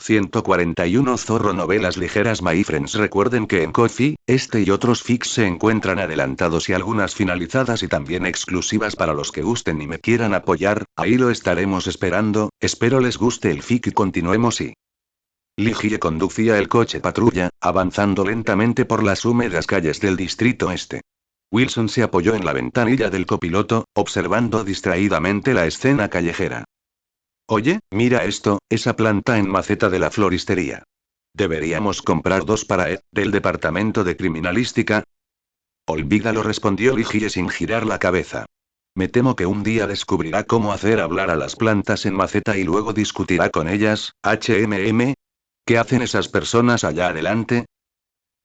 141 Zorro Novelas ligeras My friends. Recuerden que en Ko-fi, este y otros fics se encuentran adelantados y algunas finalizadas y también exclusivas para los que gusten y me quieran apoyar, ahí lo estaremos esperando, espero les guste el fic y continuemos y... Ligie conducía el coche patrulla, avanzando lentamente por las húmedas calles del distrito este. Wilson se apoyó en la ventanilla del copiloto, observando distraídamente la escena callejera. Oye, mira esto, esa planta en maceta de la floristería. Deberíamos comprar dos para Ed, del departamento de criminalística. Olvídalo, respondió Ligie sin girar la cabeza. Me temo que un día descubrirá cómo hacer hablar a las plantas en maceta y luego discutirá con ellas. ¿Qué hacen esas personas allá adelante?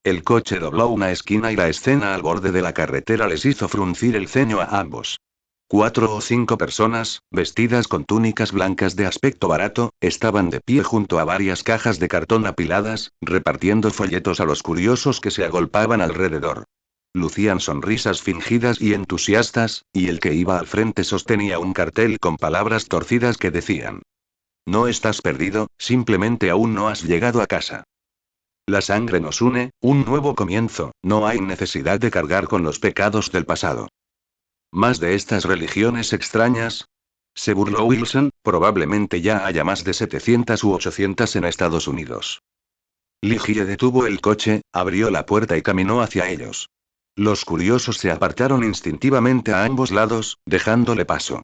El coche dobló una esquina y la escena al borde de la carretera les hizo fruncir el ceño a ambos. 4 o 5 personas, vestidas con túnicas blancas de aspecto barato, estaban de pie junto a varias cajas de cartón apiladas, repartiendo folletos a los curiosos que se agolpaban alrededor. Lucían sonrisas fingidas y entusiastas, y el que iba al frente sostenía un cartel con palabras torcidas que decían: No estás perdido, simplemente aún no has llegado a casa. La sangre nos une, un nuevo comienzo, no hay necesidad de cargar con los pecados del pasado. ¿Más de estas religiones extrañas? Se burló Wilson, probablemente ya haya más de 700 u 800 en Estados Unidos. Ligie detuvo el coche, abrió la puerta y caminó hacia ellos. Los curiosos se apartaron instintivamente a ambos lados, dejándole paso.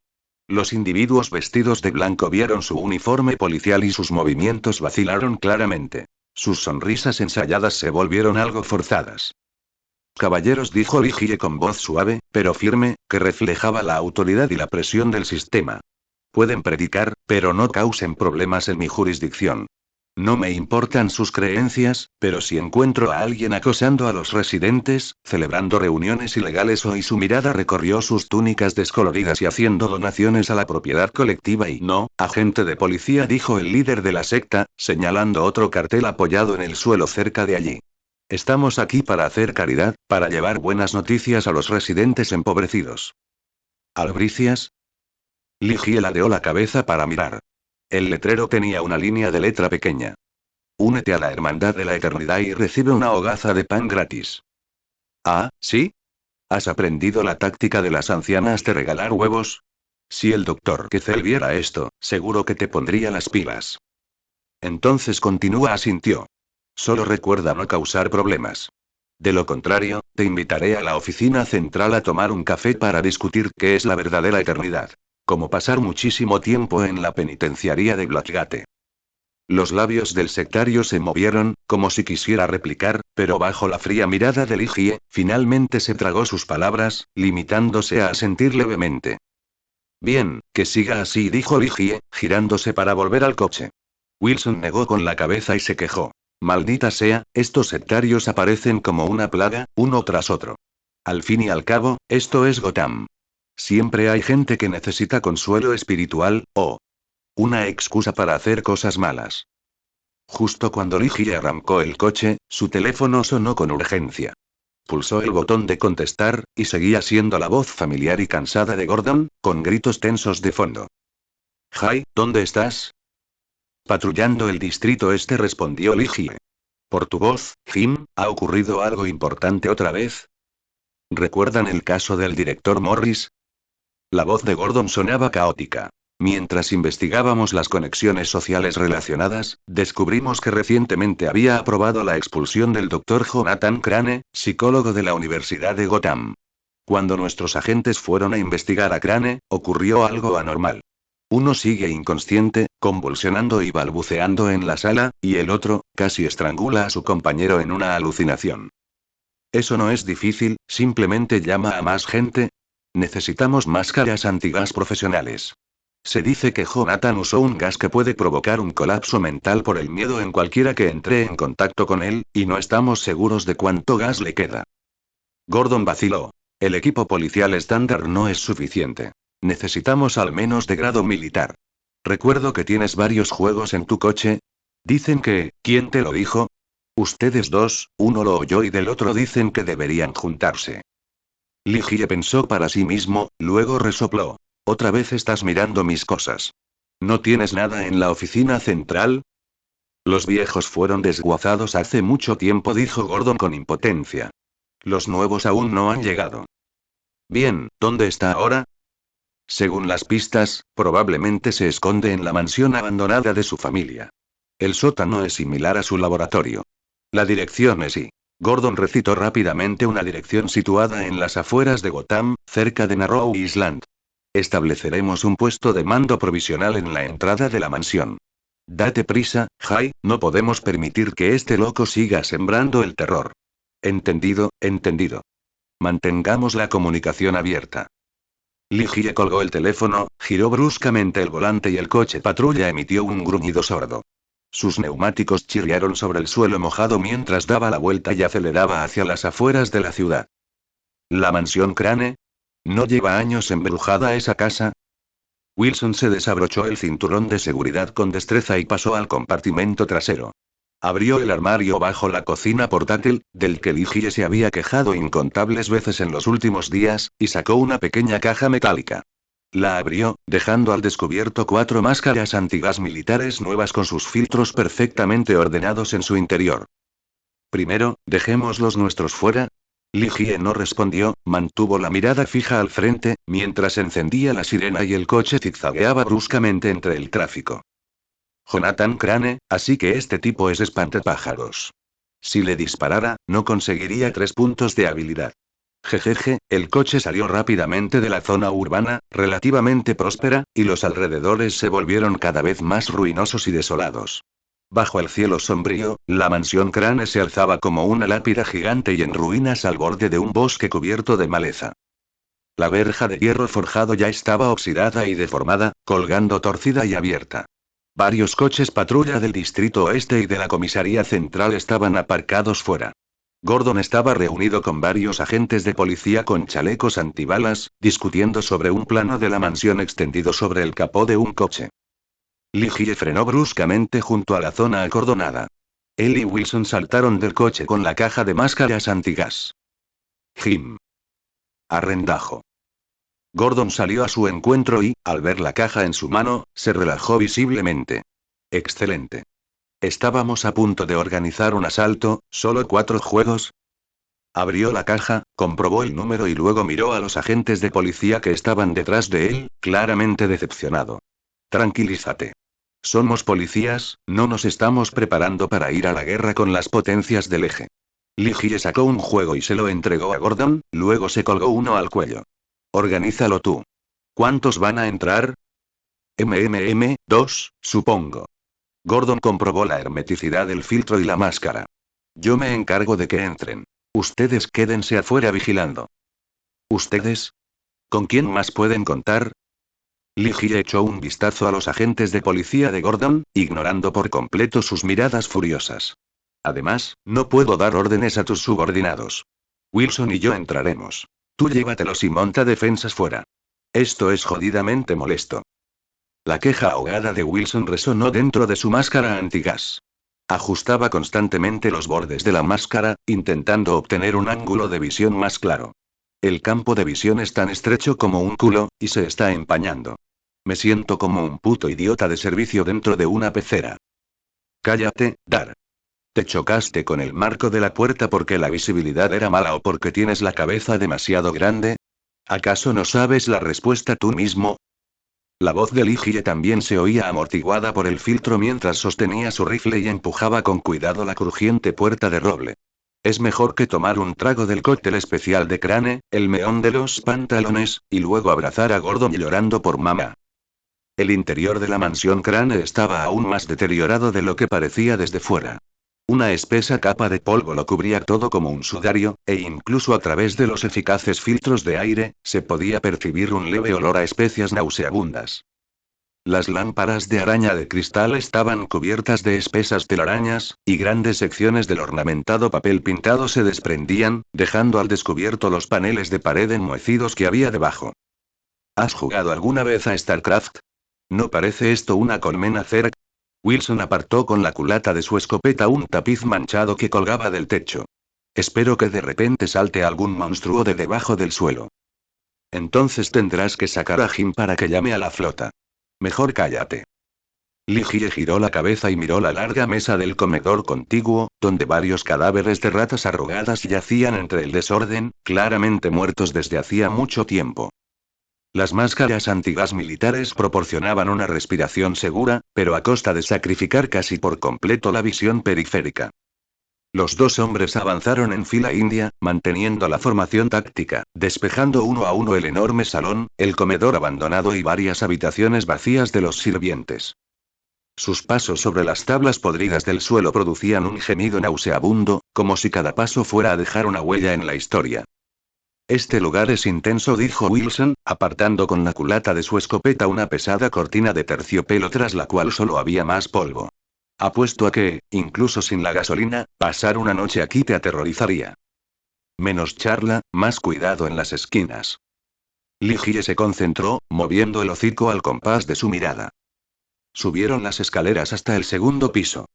Los individuos vestidos de blanco vieron su uniforme policial y sus movimientos vacilaron claramente. Sus sonrisas ensayadas se volvieron algo forzadas. Caballeros, dijo Ligie con voz suave, pero firme, que reflejaba la autoridad y la presión del sistema. Pueden predicar, pero no causen problemas en mi jurisdicción. No me importan sus creencias, pero si encuentro a alguien acosando a los residentes, celebrando reuniones ilegales y su mirada recorrió sus túnicas descoloridas y haciendo donaciones a la propiedad colectiva y no, agente de policía, dijo el líder de la secta, señalando otro cartel apoyado en el suelo cerca de allí. Estamos aquí para hacer caridad, para llevar buenas noticias a los residentes empobrecidos. ¿Albricias? Ligie ladeó la cabeza para mirar. El letrero tenía una línea de letra pequeña. Únete a la Hermandad de la Eternidad y recibe una hogaza de pan gratis. Ah, ¿sí? ¿Has aprendido la táctica de las ancianas de regalar huevos? Si el doctor Quezel viera esto, seguro que te pondría las pilas. Entonces continúa, asintió. Solo recuerda no causar problemas. De lo contrario, te invitaré a la oficina central a tomar un café para discutir qué es la verdadera eternidad. Como pasar muchísimo tiempo en la penitenciaría de Blackgate. Los labios del sectario se movieron, como si quisiera replicar, pero bajo la fría mirada de Ligie, finalmente se tragó sus palabras, limitándose a asentir levemente. Bien, que siga así, dijo Ligie, girándose para volver al coche. Wilson negó con la cabeza y se quejó. Maldita sea, estos sectarios aparecen como una plaga, uno tras otro. Al fin y al cabo, esto es Gotham. Siempre hay gente que necesita consuelo espiritual, o una excusa para hacer cosas malas. Justo cuando Ligie arrancó el coche, su teléfono sonó con urgencia. Pulsó el botón de contestar, y seguía siendo la voz familiar y cansada de Gordon, con gritos tensos de fondo. «Jay, ¿dónde estás?» Patrullando el distrito este, respondió Ligie. Por tu voz, Jim, ¿ha ocurrido algo importante otra vez? ¿Recuerdan el caso del director Morris? La voz de Gordon sonaba caótica. Mientras investigábamos las conexiones sociales relacionadas, descubrimos que recientemente había aprobado la expulsión del Dr. Jonathan Crane, psicólogo de la Universidad de Gotham. Cuando nuestros agentes fueron a investigar a Crane, ocurrió algo anormal. Uno sigue inconsciente, convulsionando y balbuceando en la sala, y el otro, casi estrangula a su compañero en una alucinación. Eso no es difícil, simplemente llama a más gente. Necesitamos máscaras antigas profesionales. Se dice que Jonathan usó un gas que puede provocar un colapso mental por el miedo en cualquiera que entre en contacto con él, y no estamos seguros de cuánto gas le queda. Gordon vaciló. El equipo policial estándar no es suficiente. Necesitamos al menos de grado militar. Recuerdo que tienes varios juegos en tu coche. Dicen que, ¿quién te lo dijo? Ustedes dos, uno lo oyó y del otro dicen que deberían juntarse. Ligie pensó para sí mismo, luego resopló. Otra vez estás mirando mis cosas. ¿No tienes nada en la oficina central? Los viejos fueron desguazados hace mucho tiempo, dijo Gordon con impotencia. Los nuevos aún no han llegado. Bien, ¿dónde está ahora? Según las pistas, probablemente se esconde en la mansión abandonada de su familia. El sótano es similar a su laboratorio. La dirección es I. Gordon recitó rápidamente una dirección situada en las afueras de Gotham, cerca de Narrow Island. Estableceremos un puesto de mando provisional en la entrada de la mansión. Date prisa, Jay, no podemos permitir que este loco siga sembrando el terror. Entendido, entendido. Mantengamos la comunicación abierta. Ligie colgó el teléfono, giró bruscamente el volante y el coche patrulla emitió un gruñido sordo. Sus neumáticos chirriaron sobre el suelo mojado mientras daba la vuelta y aceleraba hacia las afueras de la ciudad. ¿La mansión Crane? ¿No lleva años embrujada esa casa? Wilson se desabrochó el cinturón de seguridad con destreza y pasó al compartimento trasero. Abrió el armario bajo la cocina portátil, del que Ligie se había quejado incontables veces en los últimos días, y sacó una pequeña caja metálica. La abrió, dejando al descubierto 4 máscaras antigas militares nuevas con sus filtros perfectamente ordenados en su interior. Primero, dejemos los nuestros fuera. Ligie no respondió, mantuvo la mirada fija al frente, mientras encendía la sirena y el coche zigzagueaba bruscamente entre el tráfico. Jonathan Crane, así que este tipo es espantapájaros. Si le disparara, no conseguiría 3 puntos de habilidad. Jejeje, el coche salió rápidamente de la zona urbana, relativamente próspera, y los alrededores se volvieron cada vez más ruinosos y desolados. Bajo el cielo sombrío, la mansión Crane se alzaba como una lápida gigante y en ruinas al borde de un bosque cubierto de maleza. La verja de hierro forjado ya estaba oxidada y deformada, colgando torcida y abierta. Varios coches patrulla del Distrito Oeste y de la Comisaría Central estaban aparcados fuera. Gordon estaba reunido con varios agentes de policía con chalecos antibalas, discutiendo sobre un plano de la mansión extendido sobre el capó de un coche. Ligie frenó bruscamente junto a la zona acordonada. Él y Wilson saltaron del coche con la caja de máscaras antigas. Jim. Arrendajo. Gordon salió a su encuentro y, al ver la caja en su mano, se relajó visiblemente. Excelente. Estábamos a punto de organizar un asalto, ¿solo 4 juegos? Abrió la caja, comprobó el número y luego miró a los agentes de policía que estaban detrás de él, claramente decepcionado. Tranquilízate. Somos policías, no nos estamos preparando para ir a la guerra con las potencias del eje. Ligie sacó un juego y se lo entregó a Gordon, luego se colgó uno al cuello. Organízalo tú. ¿Cuántos van a entrar? 2, supongo. Gordon comprobó la hermeticidad del filtro y la máscara. Yo me encargo de que entren. Ustedes quédense afuera vigilando. ¿Ustedes? ¿Con quién más pueden contar? Ligie echó un vistazo a los agentes de policía de Gordon, ignorando por completo sus miradas furiosas. Además, no puedo dar órdenes a tus subordinados. Wilson y yo entraremos. Tú llévatelos y monta defensas fuera. Esto es jodidamente molesto. La queja ahogada de Wilson resonó dentro de su máscara antigas. Ajustaba constantemente los bordes de la máscara, intentando obtener un ángulo de visión más claro. El campo de visión es tan estrecho como un culo, y se está empañando. Me siento como un puto idiota de servicio dentro de una pecera. Cállate, Dar. ¿Te chocaste con el marco de la puerta porque la visibilidad era mala o porque tienes la cabeza demasiado grande? ¿Acaso no sabes la respuesta tú mismo? La voz de Ligie también se oía amortiguada por el filtro mientras sostenía su rifle y empujaba con cuidado la crujiente puerta de roble. Es mejor que tomar un trago del cóctel especial de Crane, el meón de los pantalones, y luego abrazar a Gordon llorando por mamá. El interior de la mansión Crane estaba aún más deteriorado de lo que parecía desde fuera. Una espesa capa de polvo lo cubría todo como un sudario, e incluso a través de los eficaces filtros de aire, se podía percibir un leve olor a especias nauseabundas. Las lámparas de araña de cristal estaban cubiertas de espesas telarañas, y grandes secciones del ornamentado papel pintado se desprendían, dejando al descubierto los paneles de pared enmohecidos que había debajo. ¿Has jugado alguna vez a StarCraft? ¿No parece esto una colmena Zerg? Wilson apartó con la culata de su escopeta un tapiz manchado que colgaba del techo. Espero que de repente salte algún monstruo de debajo del suelo. Entonces tendrás que sacar a Jim para que llame a la flota. Mejor cállate. Ligie giró la cabeza y miró la larga mesa del comedor contiguo, donde varios cadáveres de ratas arrugadas yacían entre el desorden, claramente muertos desde hacía mucho tiempo. Las máscaras antigas militares proporcionaban una respiración segura, pero a costa de sacrificar casi por completo la visión periférica. Los dos hombres avanzaron en fila india, manteniendo la formación táctica, despejando uno a uno el enorme salón, el comedor abandonado y varias habitaciones vacías de los sirvientes. Sus pasos sobre las tablas podridas del suelo producían un gemido nauseabundo, como si cada paso fuera a dejar una huella en la historia. Este lugar es intenso, dijo Wilson, apartando con la culata de su escopeta una pesada cortina de terciopelo tras la cual solo había más polvo. Apuesto a que, incluso sin la gasolina, pasar una noche aquí te aterrorizaría. Menos charla, más cuidado en las esquinas. Ligie se concentró, moviendo el hocico al compás de su mirada. Subieron las escaleras hasta el segundo piso.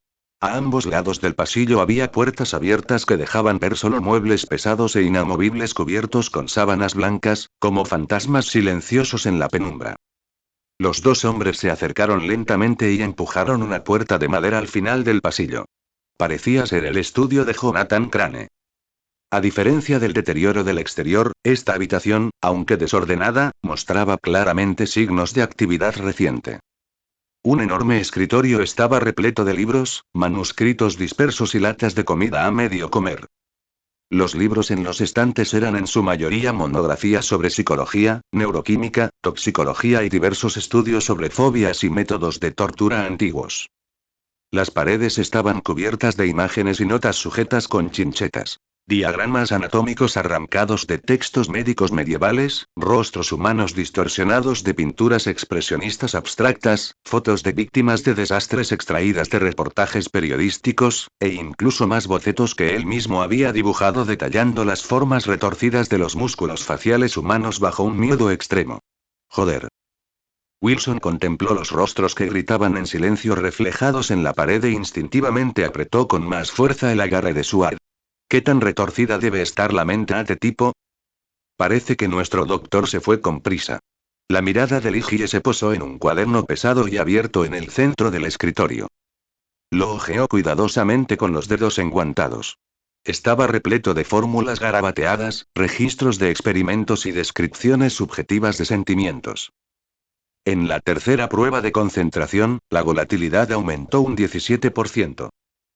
A ambos lados del pasillo había puertas abiertas que dejaban ver solo muebles pesados e inamovibles cubiertos con sábanas blancas, como fantasmas silenciosos en la penumbra. Los dos hombres se acercaron lentamente y empujaron una puerta de madera al final del pasillo. Parecía ser el estudio de Jonathan Crane. A diferencia del deterioro del exterior, esta habitación, aunque desordenada, mostraba claramente signos de actividad reciente. Un enorme escritorio estaba repleto de libros, manuscritos dispersos y latas de comida a medio comer. Los libros en los estantes eran en su mayoría monografías sobre psicología, neuroquímica, toxicología y diversos estudios sobre fobias y métodos de tortura antiguos. Las paredes estaban cubiertas de imágenes y notas sujetas con chinchetas. Diagramas anatómicos arrancados de textos médicos medievales, rostros humanos distorsionados de pinturas expresionistas abstractas, fotos de víctimas de desastres extraídas de reportajes periodísticos, e incluso más bocetos que él mismo había dibujado detallando las formas retorcidas de los músculos faciales humanos bajo un miedo extremo. Joder. Wilson contempló los rostros que gritaban en silencio reflejados en la pared e instintivamente apretó con más fuerza el agarre de su arma. ¿Qué tan retorcida debe estar la mente de este tipo? Parece que nuestro doctor se fue con prisa. La mirada de Ligie se posó en un cuaderno pesado y abierto en el centro del escritorio. Lo hojeó cuidadosamente con los dedos enguantados. Estaba repleto de fórmulas garabateadas, registros de experimentos y descripciones subjetivas de sentimientos. En la tercera prueba de concentración, la volatilidad aumentó un 17%.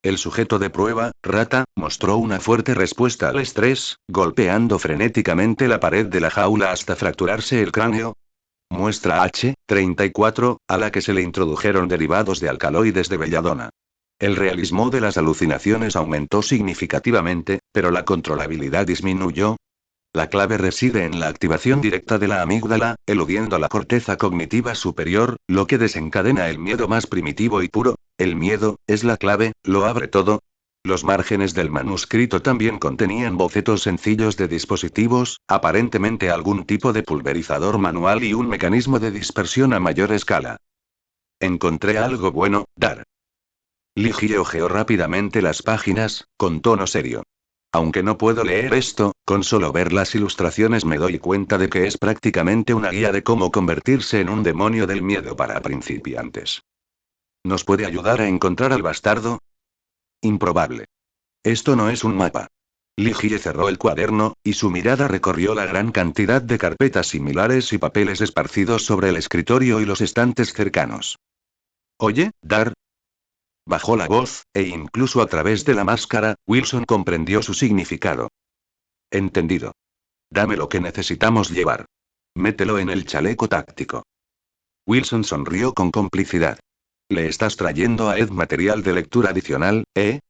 El sujeto de prueba, rata, mostró una fuerte respuesta al estrés, golpeando frenéticamente la pared de la jaula hasta fracturarse el cráneo. Muestra H, 34, a la que se le introdujeron derivados de alcaloides de belladona. El realismo de las alucinaciones aumentó significativamente, pero la controlabilidad disminuyó. La clave reside en la activación directa de la amígdala, eludiendo la corteza cognitiva superior, lo que desencadena el miedo más primitivo y puro. El miedo, es la clave, lo abre todo. Los márgenes del manuscrito también contenían bocetos sencillos de dispositivos, aparentemente algún tipo de pulverizador manual y un mecanismo de dispersión a mayor escala. Encontré algo bueno, Dar. Ligie hojeó rápidamente las páginas, con tono serio. Aunque no puedo leer esto, con solo ver las ilustraciones me doy cuenta de que es prácticamente una guía de cómo convertirse en un demonio del miedo para principiantes. ¿Nos puede ayudar a encontrar al bastardo? Improbable. Esto no es un mapa. Ligie cerró el cuaderno, y su mirada recorrió la gran cantidad de carpetas similares y papeles esparcidos sobre el escritorio y los estantes cercanos. Oye, Dar. Bajó la voz, e incluso a través de la máscara, Wilson comprendió su significado. Entendido. Dame lo que necesitamos llevar. Mételo en el chaleco táctico. Wilson sonrió con complicidad. ¿Le estás trayendo a Ed material de lectura adicional, eh?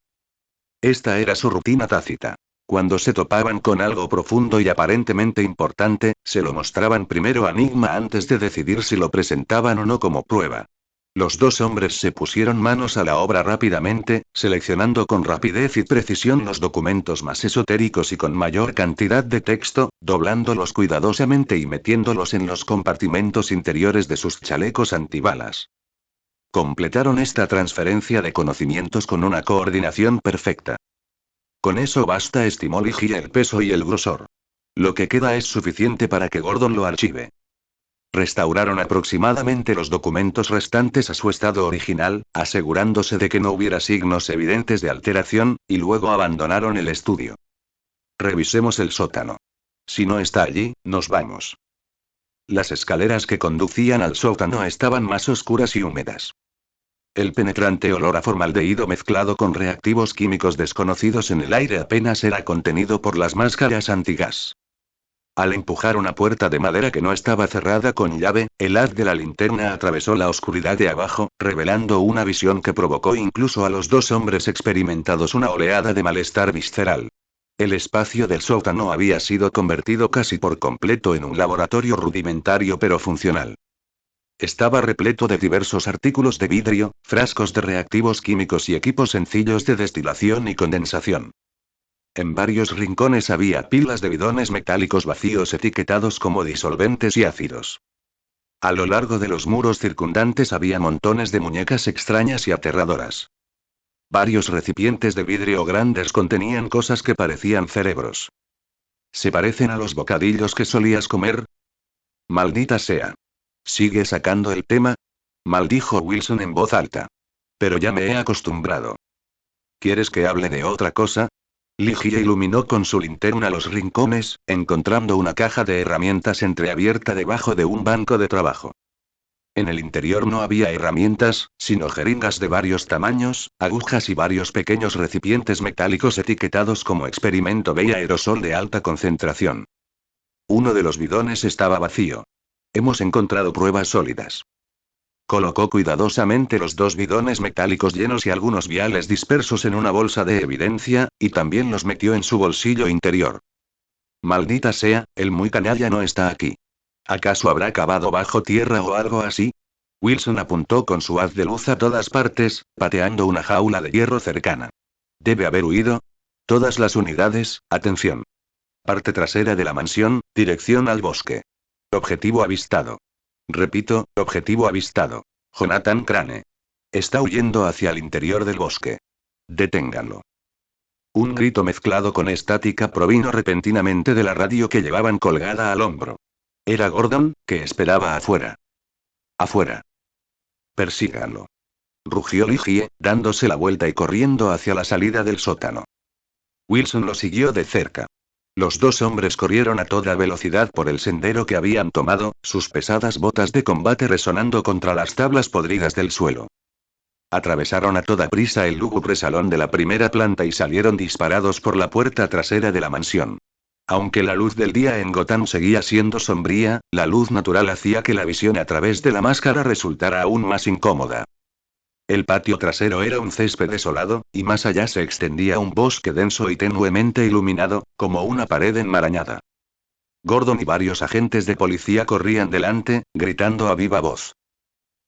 Esta era su rutina tácita. Cuando se topaban con algo profundo y aparentemente importante, se lo mostraban primero a Enigma antes de decidir si lo presentaban o no como prueba. Los dos hombres se pusieron manos a la obra rápidamente, seleccionando con rapidez y precisión los documentos más esotéricos y con mayor cantidad de texto, doblándolos cuidadosamente y metiéndolos en los compartimentos interiores de sus chalecos antibalas. Completaron esta transferencia de conocimientos con una coordinación perfecta. Con eso basta, estimó Ligie, el peso y el grosor. Lo que queda es suficiente para que Gordon lo archive. Restauraron aproximadamente los documentos restantes a su estado original, asegurándose de que no hubiera signos evidentes de alteración, y luego abandonaron el estudio. Revisemos el sótano. Si no está allí, nos vamos. Las escaleras que conducían al sótano estaban más oscuras y húmedas. El penetrante olor a formaldehído mezclado con reactivos químicos desconocidos en el aire apenas era contenido por las máscaras antigas. Al empujar una puerta de madera que no estaba cerrada con llave, el haz de la linterna atravesó la oscuridad de abajo, revelando una visión que provocó incluso a los dos hombres experimentados una oleada de malestar visceral. El espacio del sótano había sido convertido casi por completo en un laboratorio rudimentario pero funcional. Estaba repleto de diversos artículos de vidrio, frascos de reactivos químicos y equipos sencillos de destilación y condensación. En varios rincones había pilas de bidones metálicos vacíos etiquetados como disolventes y ácidos. A lo largo de los muros circundantes había montones de muñecas extrañas y aterradoras. Varios recipientes de vidrio grandes contenían cosas que parecían cerebros. ¿Se parecen a los bocadillos que solías comer? Maldita sea. ¿Sigue sacando el tema? Maldijo Wilson en voz alta. Pero ya me he acostumbrado. ¿Quieres que hable de otra cosa? Ligia iluminó con su linterna los rincones, encontrando una caja de herramientas entreabierta debajo de un banco de trabajo. En el interior no había herramientas, sino jeringas de varios tamaños, agujas y varios pequeños recipientes metálicos etiquetados como experimento B y aerosol de alta concentración. Uno de los bidones estaba vacío. Hemos encontrado pruebas sólidas. Colocó cuidadosamente los dos bidones metálicos llenos y algunos viales dispersos en una bolsa de evidencia, y también los metió en su bolsillo interior. Maldita sea, el muy canalla no está aquí. ¿Acaso habrá cavado bajo tierra o algo así? Wilson apuntó con su haz de luz a todas partes, pateando una jaula de hierro cercana. Debe haber huido. Todas las unidades, atención. Parte trasera de la mansión, dirección al bosque. Objetivo avistado. Repito, objetivo avistado. Jonathan Crane. Está huyendo hacia el interior del bosque. Deténganlo. Un grito mezclado con estática provino repentinamente de la radio que llevaban colgada al hombro. Era Gordon, que esperaba afuera. Afuera. Persíganlo. Rugió Ligie, dándose la vuelta y corriendo hacia la salida del sótano. Wilson lo siguió de cerca. Los dos hombres corrieron a toda velocidad por el sendero que habían tomado, sus pesadas botas de combate resonando contra las tablas podridas del suelo. Atravesaron a toda prisa el lúgubre salón de la primera planta y salieron disparados por la puerta trasera de la mansión. Aunque la luz del día en Gotham seguía siendo sombría, la luz natural hacía que la visión a través de la máscara resultara aún más incómoda. El patio trasero era un césped desolado, y más allá se extendía un bosque denso y tenuemente iluminado, como una pared enmarañada. Gordon y varios agentes de policía corrían delante, gritando a viva voz.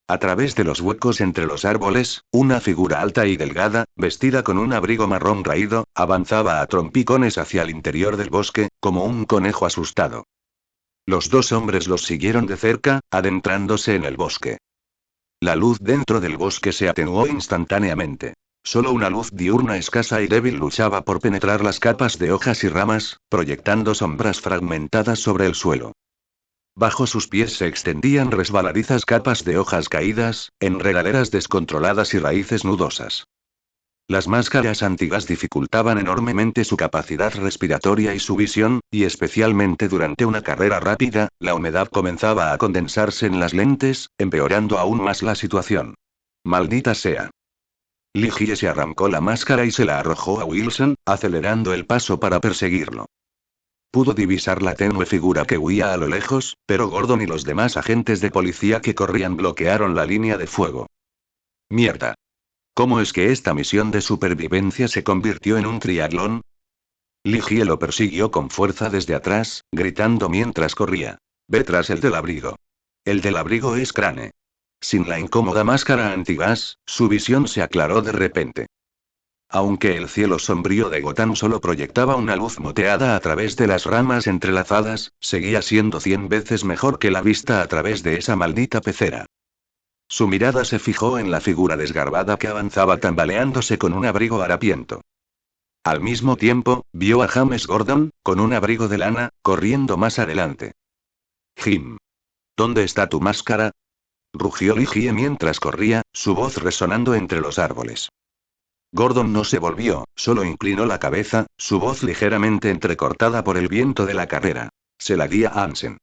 A través de los huecos entre los árboles, una figura alta y delgada, vestida con un abrigo marrón raído, avanzaba a trompicones hacia el interior del bosque, como un conejo asustado. Los dos hombres los siguieron de cerca, adentrándose en el bosque. La luz dentro del bosque se atenuó instantáneamente. Solo una luz diurna escasa y débil luchaba por penetrar las capas de hojas y ramas, proyectando sombras fragmentadas sobre el suelo. Bajo sus pies se extendían resbaladizas capas de hojas caídas, enredaderas descontroladas y raíces nudosas. Las máscaras antigas dificultaban enormemente su capacidad respiratoria y su visión, y especialmente durante una carrera rápida, la humedad comenzaba a condensarse en las lentes, empeorando aún más la situación. Maldita sea. Ligie se arrancó la máscara y se la arrojó a Wilson, acelerando el paso para perseguirlo. Pudo divisar la tenue figura que huía a lo lejos, pero Gordon y los demás agentes de policía que corrían bloquearon la línea de fuego. Mierda. ¿Cómo es que esta misión de supervivencia se convirtió en un triatlón? Ligie lo persiguió con fuerza desde atrás, gritando mientras corría. Ve tras el del abrigo. El del abrigo es Crane. Sin la incómoda máscara antigas, su visión se aclaró de repente. Aunque el cielo sombrío de Gotham solo proyectaba una luz moteada a través de las ramas entrelazadas, seguía siendo 100 veces mejor que la vista a través de esa maldita pecera. Su mirada se fijó en la figura desgarbada que avanzaba tambaleándose con un abrigo harapiento. Al mismo tiempo, vio a James Gordon, con un abrigo de lana, corriendo más adelante. Jim. ¿Dónde está tu máscara? Rugió Ligie mientras corría, su voz resonando entre los árboles. Gordon no se volvió, solo inclinó la cabeza, su voz ligeramente entrecortada por el viento de la carrera. Se la guía Hansen.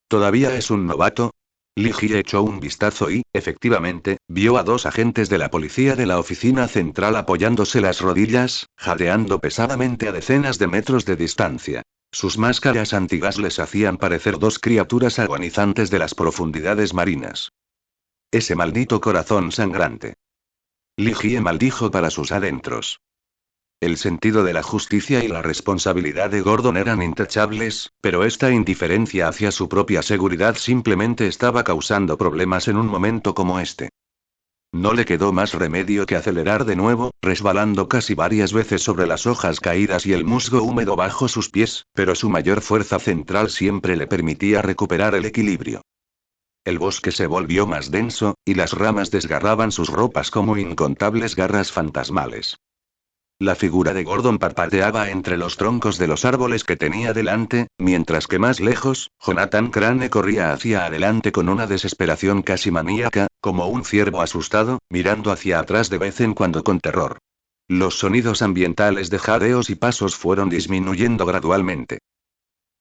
¿Todavía es un novato? Ligie echó un vistazo y, efectivamente, vio a dos agentes de la policía de la oficina central apoyándose las rodillas, jadeando pesadamente a decenas de metros de distancia. Sus máscaras antigas les hacían parecer dos criaturas agonizantes de las profundidades marinas. Ese maldito corazón sangrante. Ligie maldijo para sus adentros. El sentido de la justicia y la responsabilidad de Gordon eran intachables, pero esta indiferencia hacia su propia seguridad simplemente estaba causando problemas en un momento como este. No le quedó más remedio que acelerar de nuevo, resbalando casi varias veces sobre las hojas caídas y el musgo húmedo bajo sus pies, pero su mayor fuerza central siempre le permitía recuperar el equilibrio. El bosque se volvió más denso, y las ramas desgarraban sus ropas como incontables garras fantasmales. La figura de Gordon parpadeaba entre los troncos de los árboles que tenía delante, mientras que más lejos, Jonathan Crane corría hacia adelante con una desesperación casi maníaca, como un ciervo asustado, mirando hacia atrás de vez en cuando con terror. Los sonidos ambientales de jadeos y pasos fueron disminuyendo gradualmente.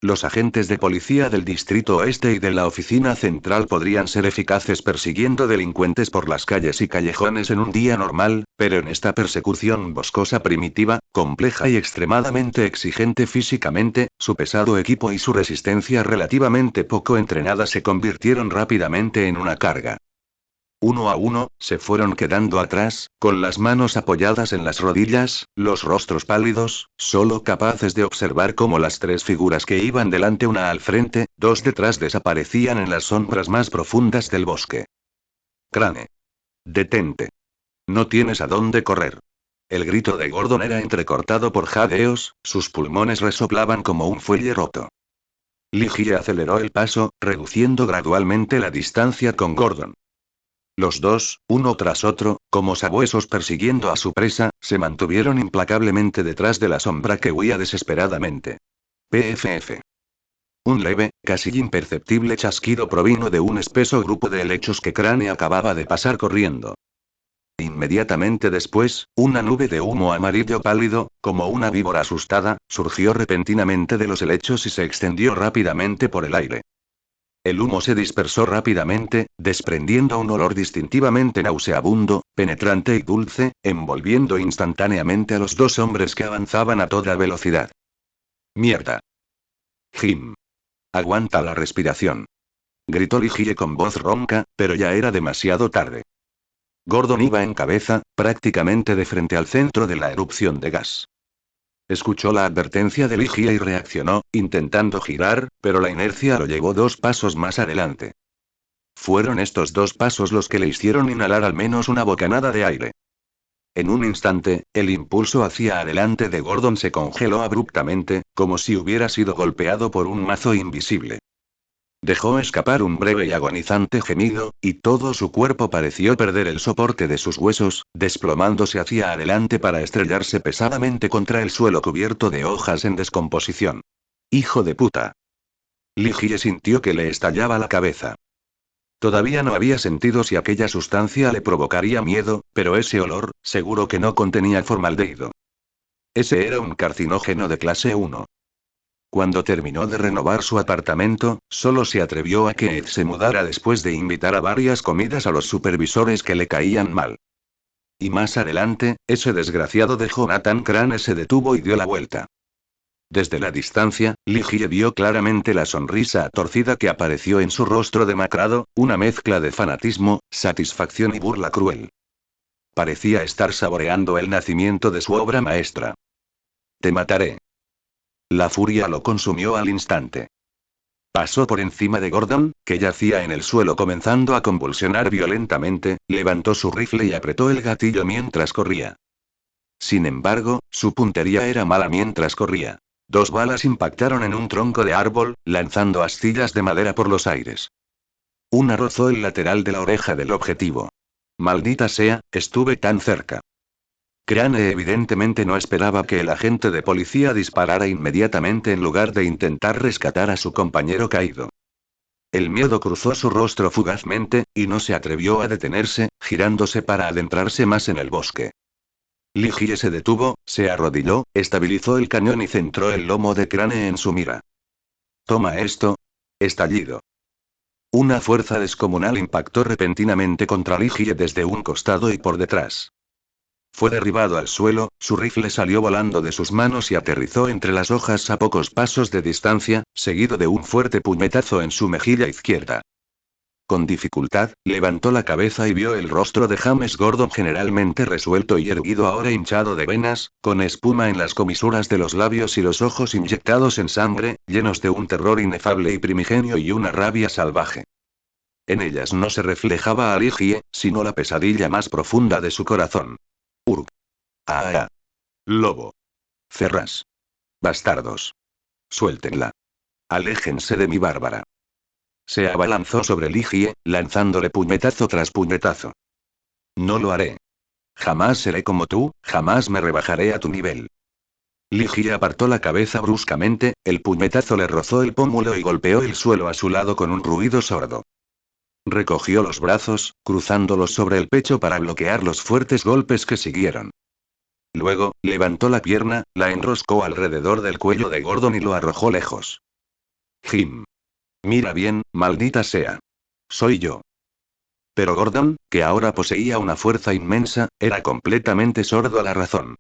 Los agentes de policía del Distrito Oeste y de la oficina central podrían ser eficaces persiguiendo delincuentes por las calles y callejones en un día normal, pero en esta persecución boscosa primitiva, compleja y extremadamente exigente físicamente, su pesado equipo y su resistencia relativamente poco entrenada se convirtieron rápidamente en una carga. Uno a uno, se fueron quedando atrás, con las manos apoyadas en las rodillas, los rostros pálidos, solo capaces de observar cómo las tres figuras que iban delante una al frente, dos detrás desaparecían en las sombras más profundas del bosque. Crane. Detente. No tienes a dónde correr. El grito de Gordon era entrecortado por jadeos, sus pulmones resoplaban como un fuelle roto. Ligie aceleró el paso, reduciendo gradualmente la distancia con Gordon. Los dos, uno tras otro, como sabuesos persiguiendo a su presa, se mantuvieron implacablemente detrás de la sombra que huía desesperadamente. PFF. Un leve, casi imperceptible chasquido provino de un espeso grupo de helechos que Crane acababa de pasar corriendo. Inmediatamente después, una nube de humo amarillo pálido, como una víbora asustada, surgió repentinamente de los helechos y se extendió rápidamente por el aire. El humo se dispersó rápidamente, desprendiendo un olor distintivamente nauseabundo, penetrante y dulce, envolviendo instantáneamente a los dos hombres que avanzaban a toda velocidad. ¡Mierda! Jim. Aguanta la respiración. Gritó Ligie con voz ronca, pero ya era demasiado tarde. Gordon iba en cabeza, prácticamente de frente al centro de la erupción de gas. Escuchó la advertencia de Ligie y reaccionó, intentando girar, pero la inercia lo llevó 2 pasos más adelante. Fueron estos 2 pasos los que le hicieron inhalar al menos una bocanada de aire. En un instante, el impulso hacia adelante de Gordon se congeló abruptamente, como si hubiera sido golpeado por un mazo invisible. Dejó escapar un breve y agonizante gemido, y todo su cuerpo pareció perder el soporte de sus huesos, desplomándose hacia adelante para estrellarse pesadamente contra el suelo cubierto de hojas en descomposición. ¡Hijo de puta! Ligie sintió que le estallaba la cabeza. Todavía no había sentido si aquella sustancia le provocaría miedo, pero ese olor, seguro que no contenía formaldehído. Ese era un carcinógeno de clase 1. Cuando terminó de renovar su apartamento, solo se atrevió a que Ed se mudara después de invitar a varias comidas a los supervisores que le caían mal. Y más adelante, ese desgraciado de Jonathan Crane se detuvo y dio la vuelta. Desde la distancia, Ligie vio claramente la sonrisa torcida que apareció en su rostro demacrado, una mezcla de fanatismo, satisfacción y burla cruel. Parecía estar saboreando el nacimiento de su obra maestra. Te mataré. La furia lo consumió al instante. Pasó por encima de Gordon, que yacía en el suelo comenzando a convulsionar violentamente, levantó su rifle y apretó el gatillo mientras corría. Sin embargo, su puntería era mala mientras corría. 2 balas impactaron en un tronco de árbol, lanzando astillas de madera por los aires. Una rozó el lateral de la oreja del objetivo. Maldita sea, estuve tan cerca. Crane evidentemente no esperaba que el agente de policía disparara inmediatamente en lugar de intentar rescatar a su compañero caído. El miedo cruzó su rostro fugazmente, y no se atrevió a detenerse, girándose para adentrarse más en el bosque. Li Jie se detuvo, se arrodilló, estabilizó el cañón y centró el lomo de Crane en su mira. Toma esto. Estallido. Una fuerza descomunal impactó repentinamente contra Li Jie desde un costado y por detrás. Fue derribado al suelo, su rifle salió volando de sus manos y aterrizó entre las hojas a pocos pasos de distancia, seguido de un fuerte puñetazo en su mejilla izquierda. Con dificultad, levantó la cabeza y vio el rostro de James Gordon generalmente resuelto y erguido ahora hinchado de venas, con espuma en las comisuras de los labios y los ojos inyectados en sangre, llenos de un terror inefable y primigenio y una rabia salvaje. En ellas no se reflejaba a Li Jie, sino la pesadilla más profunda de su corazón. Urg. Ah. Lobo. Ferras. Bastardos. Suéltenla. Aléjense de mi Bárbara. Se abalanzó sobre Li Jie, lanzándole puñetazo tras puñetazo. No lo haré. Jamás seré como tú, jamás me rebajaré a tu nivel. Li Jie apartó la cabeza bruscamente, el puñetazo le rozó el pómulo y golpeó el suelo a su lado con un ruido sordo. Recogió los brazos, cruzándolos sobre el pecho para bloquear los fuertes golpes que siguieron. Luego, levantó la pierna, la enroscó alrededor del cuello de Gordon y lo arrojó lejos. Jim. Mira bien, maldita sea. Soy yo. Pero Gordon, que ahora poseía una fuerza inmensa, era completamente sordo a la razón.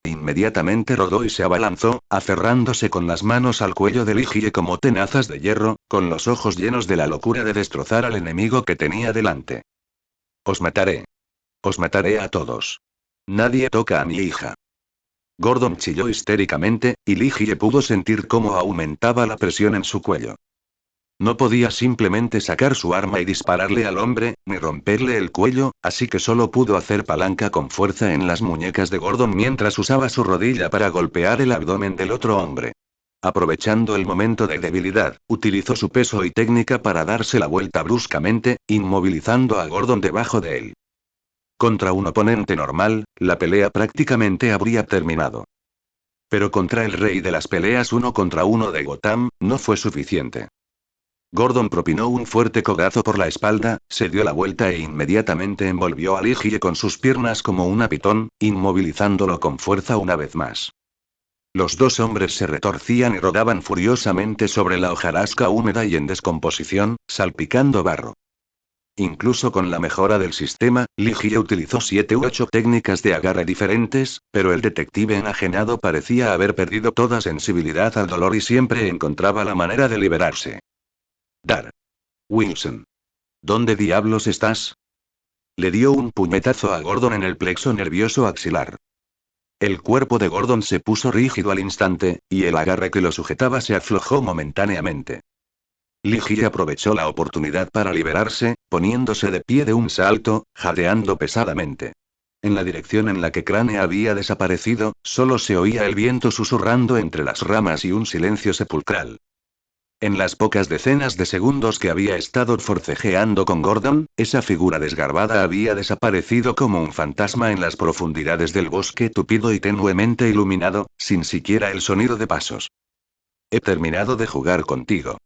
Inmediatamente rodó y se abalanzó, aferrándose con las manos al cuello de Li Jie como tenazas de hierro, con los ojos llenos de la locura de destrozar al enemigo que tenía delante. Os mataré. Os mataré a todos. Nadie toca a mi hija. Gordon chilló histéricamente, y Li Jie pudo sentir cómo aumentaba la presión en su cuello. No podía simplemente sacar su arma y dispararle al hombre, ni romperle el cuello, así que solo pudo hacer palanca con fuerza en las muñecas de Gordon mientras usaba su rodilla para golpear el abdomen del otro hombre. Aprovechando el momento de debilidad, utilizó su peso y técnica para darse la vuelta bruscamente, inmovilizando a Gordon debajo de él. Contra un oponente normal, la pelea prácticamente habría terminado. Pero contra el rey de las peleas 1 contra 1 de Gotham, no fue suficiente. Gordon propinó un fuerte codazo por la espalda, se dio la vuelta e inmediatamente envolvió a Li Jie con sus piernas como una pitón, inmovilizándolo con fuerza una vez más. Los dos hombres se retorcían y rodaban furiosamente sobre la hojarasca húmeda y en descomposición, salpicando barro. Incluso con la mejora del sistema, Li Jie utilizó 7 u 8 técnicas de agarre diferentes, pero el detective enajenado parecía haber perdido toda sensibilidad al dolor y siempre encontraba la manera de liberarse. Dar. Wilson. ¿Dónde diablos estás? Le dio un puñetazo a Gordon en el plexo nervioso axilar. El cuerpo de Gordon se puso rígido al instante, y el agarre que lo sujetaba se aflojó momentáneamente. Li Jie aprovechó la oportunidad para liberarse, poniéndose de pie de un salto, jadeando pesadamente. En la dirección en la que Crane había desaparecido, solo se oía el viento susurrando entre las ramas y un silencio sepulcral. En las pocas decenas de segundos que había estado forcejeando con Gordon, esa figura desgarbada había desaparecido como un fantasma en las profundidades del bosque tupido y tenuemente iluminado, sin siquiera el sonido de pasos. He terminado de jugar contigo.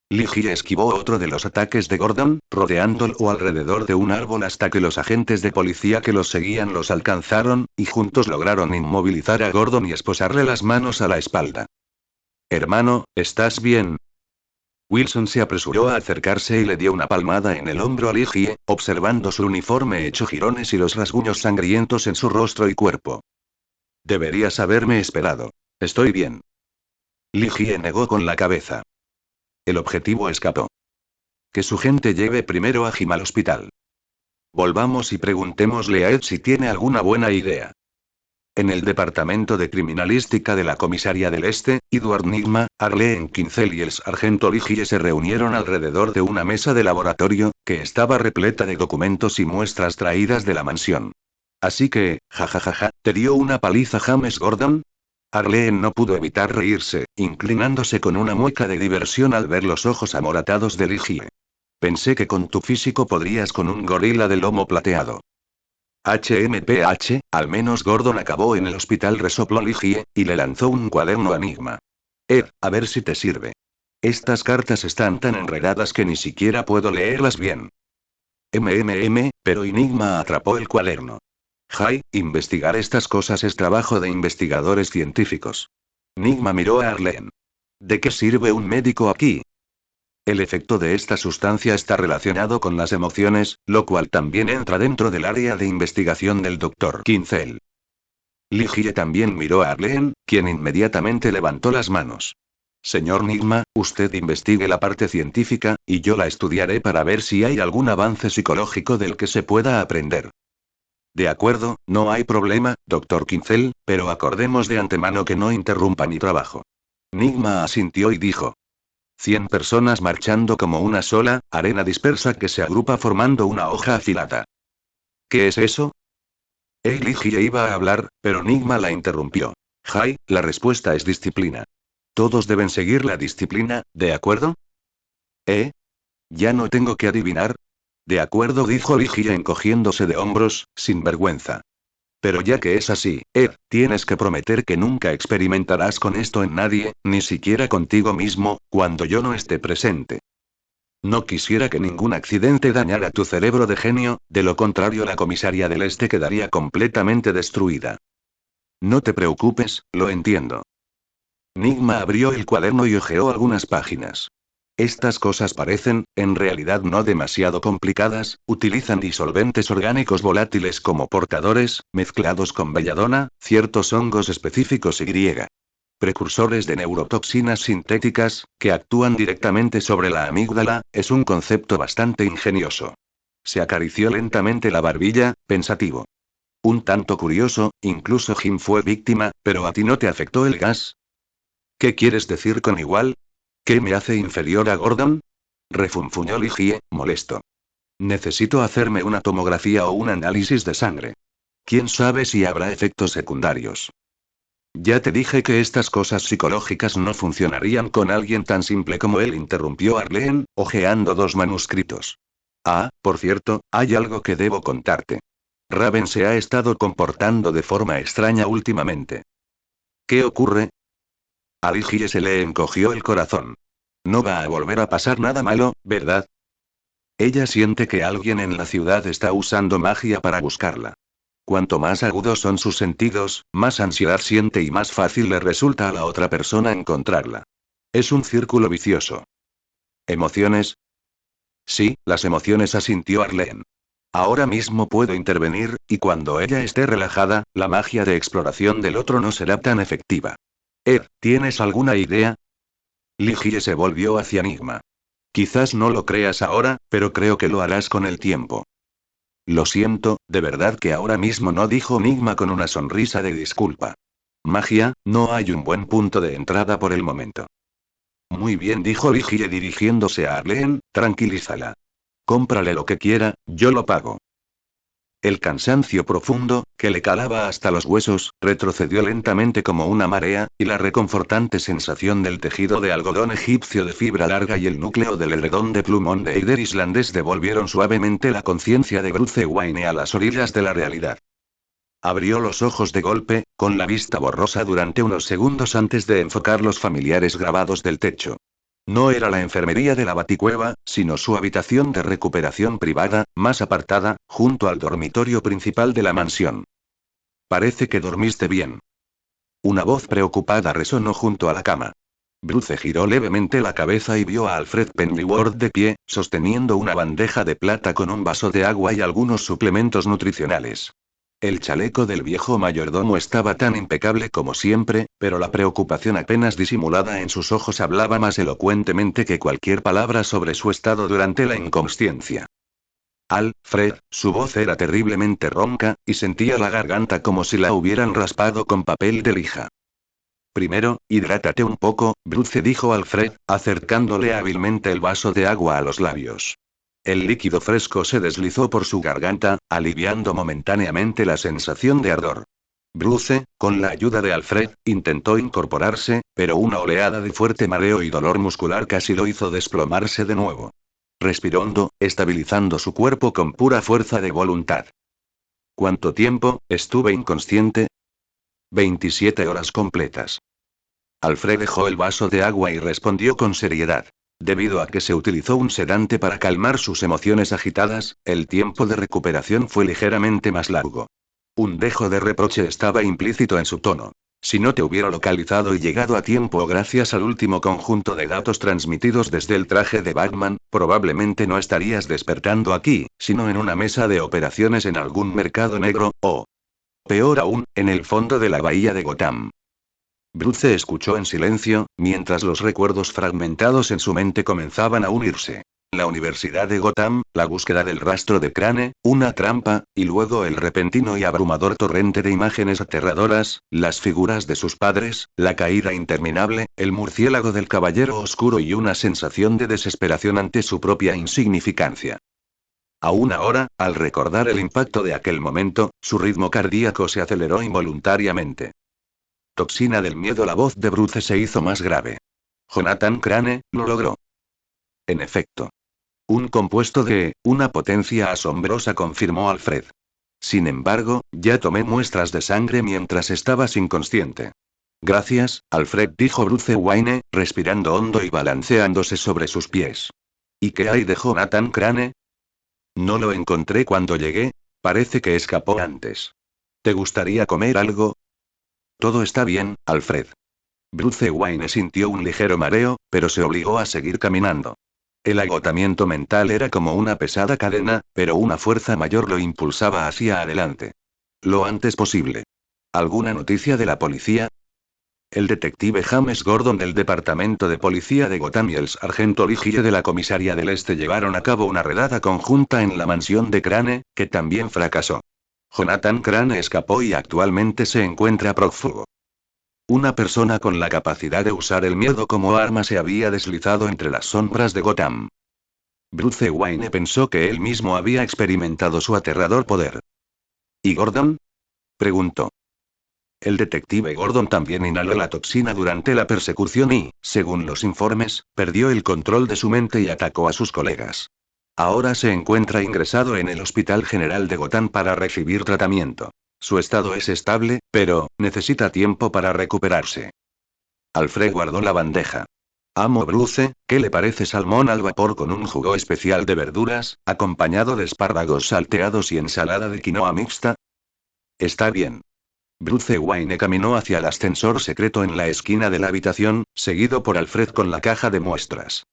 Li Jie esquivó otro de los ataques de Gordon, rodeándolo alrededor de un árbol hasta que los agentes de policía que los seguían los alcanzaron, y juntos lograron inmovilizar a Gordon y esposarle las manos a la espalda. Hermano, ¿estás bien? Wilson se apresuró a acercarse y le dio una palmada en el hombro a Li Jie, observando su uniforme hecho jirones y los rasguños sangrientos en su rostro y cuerpo. Deberías haberme esperado. Estoy bien. Li Jie negó con la cabeza. El objetivo escapó. Que su gente lleve primero a Jim al hospital. Volvamos y preguntémosle a Ed si tiene alguna buena idea. En el departamento de criminalística de la comisaría del Este, Edward Nigma, Arlene Kinsell y el sargento Li Jie se reunieron alrededor de una mesa de laboratorio, que estaba repleta de documentos y muestras traídas de la mansión. Así que, jajajaja, ¿te dio una paliza James Gordon? Arlene no pudo evitar reírse, inclinándose con una mueca de diversión al ver los ojos amoratados de Li Jie. Pensé que con tu físico podrías con un gorila de lomo plateado. HMPH, al menos Gordon acabó en el hospital, resopló Li Jie, y le lanzó un cuaderno a Nigma. A ver si te sirve. Estas cartas están tan enredadas que ni siquiera puedo leerlas bien. Pero Enigma atrapó el cuaderno. Investigar estas cosas es trabajo de investigadores científicos. Enigma miró a Arlene. ¿De qué sirve un médico aquí? El efecto de esta sustancia está relacionado con las emociones, lo cual también entra dentro del área de investigación del Dr. Kinsel. Ligie también miró a Arlene, quien inmediatamente levantó las manos. Señor Nigma, usted investigue la parte científica, y yo la estudiaré para ver si hay algún avance psicológico del que se pueda aprender. De acuerdo, no hay problema, Dr. Kinsel, pero acordemos de antemano que no interrumpa mi trabajo. Nigma asintió y dijo. 100 personas marchando como una sola, arena dispersa que se agrupa formando una hoja afilada. ¿Qué es eso? Ligie iba a hablar, pero Nigma la interrumpió. La respuesta es disciplina. Todos deben seguir la disciplina, ¿de acuerdo? Ya no tengo que adivinar. De acuerdo, dijo Ligie encogiéndose de hombros, sin vergüenza. Pero ya que es así, tienes que prometer que nunca experimentarás con esto en nadie, ni siquiera contigo mismo, cuando yo no esté presente. No quisiera que ningún accidente dañara tu cerebro de genio, de lo contrario la comisaría del Este quedaría completamente destruida. No te preocupes, lo entiendo. Nigma abrió el cuaderno y hojeó algunas páginas. Estas cosas parecen, en realidad no demasiado complicadas, utilizan disolventes orgánicos volátiles como portadores, mezclados con belladona, ciertos hongos específicos y precursores de neurotoxinas sintéticas, que actúan directamente sobre la amígdala, es un concepto bastante ingenioso. Se acarició lentamente la barbilla, pensativo. Un tanto curioso, incluso Jim fue víctima, pero ¿a ti no te afectó el gas? ¿Qué quieres decir con igual? ¿Qué me hace inferior a Gordon? Refunfuñó Ligie, molesto. Necesito hacerme una tomografía o un análisis de sangre. ¿Quién sabe si habrá efectos secundarios? Ya te dije que estas cosas psicológicas no funcionarían con alguien tan simple como él, interrumpió Arlene, hojeando dos manuscritos. Por cierto, hay algo que debo contarte. Raven se ha estado comportando de forma extraña últimamente. ¿Qué ocurre? A Ligie se le encogió el corazón. No va a volver a pasar nada malo, ¿verdad? Ella siente que alguien en la ciudad está usando magia para buscarla. Cuanto más agudos son sus sentidos, más ansiedad siente y más fácil le resulta a la otra persona encontrarla. Es un círculo vicioso. ¿Emociones? Sí, las emociones, asintió Arlene. Ahora mismo puedo intervenir, y cuando ella esté relajada, la magia de exploración del otro no será tan efectiva. ¿Tienes alguna idea? Ligie se volvió hacia Nigma. Quizás no lo creas ahora, pero creo que lo harás con el tiempo. Lo siento, de verdad que ahora mismo no, dijo Nigma con una sonrisa de disculpa. Magia, no hay un buen punto de entrada por el momento. Muy bien, dijo Ligie dirigiéndose a Arlene, tranquilízala. Cómprale lo que quiera, yo lo pago. El cansancio profundo, que le calaba hasta los huesos, retrocedió lentamente como una marea, y la reconfortante sensación del tejido de algodón egipcio de fibra larga y el núcleo del edredón de plumón de eider islandés devolvieron suavemente la conciencia de Bruce Wayne a las orillas de la realidad. Abrió los ojos de golpe, con la vista borrosa durante unos segundos antes de enfocar los familiares grabados del techo. No era la enfermería de la Baticueva, sino su habitación de recuperación privada, más apartada, junto al dormitorio principal de la mansión. Parece que dormiste bien. Una voz preocupada resonó junto a la cama. Bruce giró levemente la cabeza y vio a Alfred Pennyworth de pie, sosteniendo una bandeja de plata con un vaso de agua y algunos suplementos nutricionales. El chaleco del viejo mayordomo estaba tan impecable como siempre, pero la preocupación apenas disimulada en sus ojos hablaba más elocuentemente que cualquier palabra sobre su estado durante la inconsciencia. Alfred, su voz era terriblemente ronca, y sentía la garganta como si la hubieran raspado con papel de lija. Primero, hidrátate un poco, Bruce, dijo Alfred, acercándole hábilmente el vaso de agua a los labios. El líquido fresco se deslizó por su garganta, aliviando momentáneamente la sensación de ardor. Bruce, con la ayuda de Alfred, intentó incorporarse, pero una oleada de fuerte mareo y dolor muscular casi lo hizo desplomarse de nuevo. Respiró hondo, estabilizando su cuerpo con pura fuerza de voluntad. ¿Cuánto tiempo estuve inconsciente? 27 horas completas. Alfred dejó el vaso de agua y respondió con seriedad. Debido a que se utilizó un sedante para calmar sus emociones agitadas, el tiempo de recuperación fue ligeramente más largo. Un dejo de reproche estaba implícito en su tono. Si no te hubiera localizado y llegado a tiempo gracias al último conjunto de datos transmitidos desde el traje de Batman, probablemente no estarías despertando aquí, sino en una mesa de operaciones en algún mercado negro, o, peor aún, en el fondo de la bahía de Gotham. Bruce escuchó en silencio, mientras los recuerdos fragmentados en su mente comenzaban a unirse. La Universidad de Gotham, la búsqueda del rastro de Crane, una trampa, y luego el repentino y abrumador torrente de imágenes aterradoras, las figuras de sus padres, la caída interminable, el murciélago del caballero oscuro y una sensación de desesperación ante su propia insignificancia. Aún ahora, al recordar el impacto de aquel momento, su ritmo cardíaco se aceleró involuntariamente. Toxina del miedo. La voz de Bruce se hizo más grave. Jonathan Crane, lo logró. En efecto. Un compuesto de una potencia asombrosa, confirmó Alfred. Sin embargo, ya tomé muestras de sangre mientras estabas inconsciente. Gracias, Alfred, dijo Bruce Wayne, respirando hondo y balanceándose sobre sus pies. ¿Y qué hay de Jonathan Crane? No lo encontré cuando llegué. Parece que escapó antes. ¿Te gustaría comer algo? Todo está bien, Alfred. Bruce Wayne sintió un ligero mareo, pero se obligó a seguir caminando. El agotamiento mental era como una pesada cadena, pero una fuerza mayor lo impulsaba hacia adelante. Lo antes posible. ¿Alguna noticia de la policía? El detective James Gordon del Departamento de Policía de Gotham y el sargento Lee Gille de la Comisaría del Este llevaron a cabo una redada conjunta en la mansión de Crane, que también fracasó. Jonathan Crane escapó y actualmente se encuentra prófugo. Una persona con la capacidad de usar el miedo como arma se había deslizado entre las sombras de Gotham. Bruce Wayne pensó que él mismo había experimentado su aterrador poder. ¿Y Gordon? Preguntó. El detective Gordon también inhaló la toxina durante la persecución y, según los informes, perdió el control de su mente y atacó a sus colegas. Ahora se encuentra ingresado en el Hospital General de Gotham para recibir tratamiento. Su estado es estable, pero necesita tiempo para recuperarse. Alfred guardó la bandeja. Amo Bruce, ¿qué le parece salmón al vapor con un jugo especial de verduras, acompañado de espárragos salteados y ensalada de quinoa mixta? Está bien. Bruce Wayne caminó hacia el ascensor secreto en la esquina de la habitación, seguido por Alfred con la caja de muestras.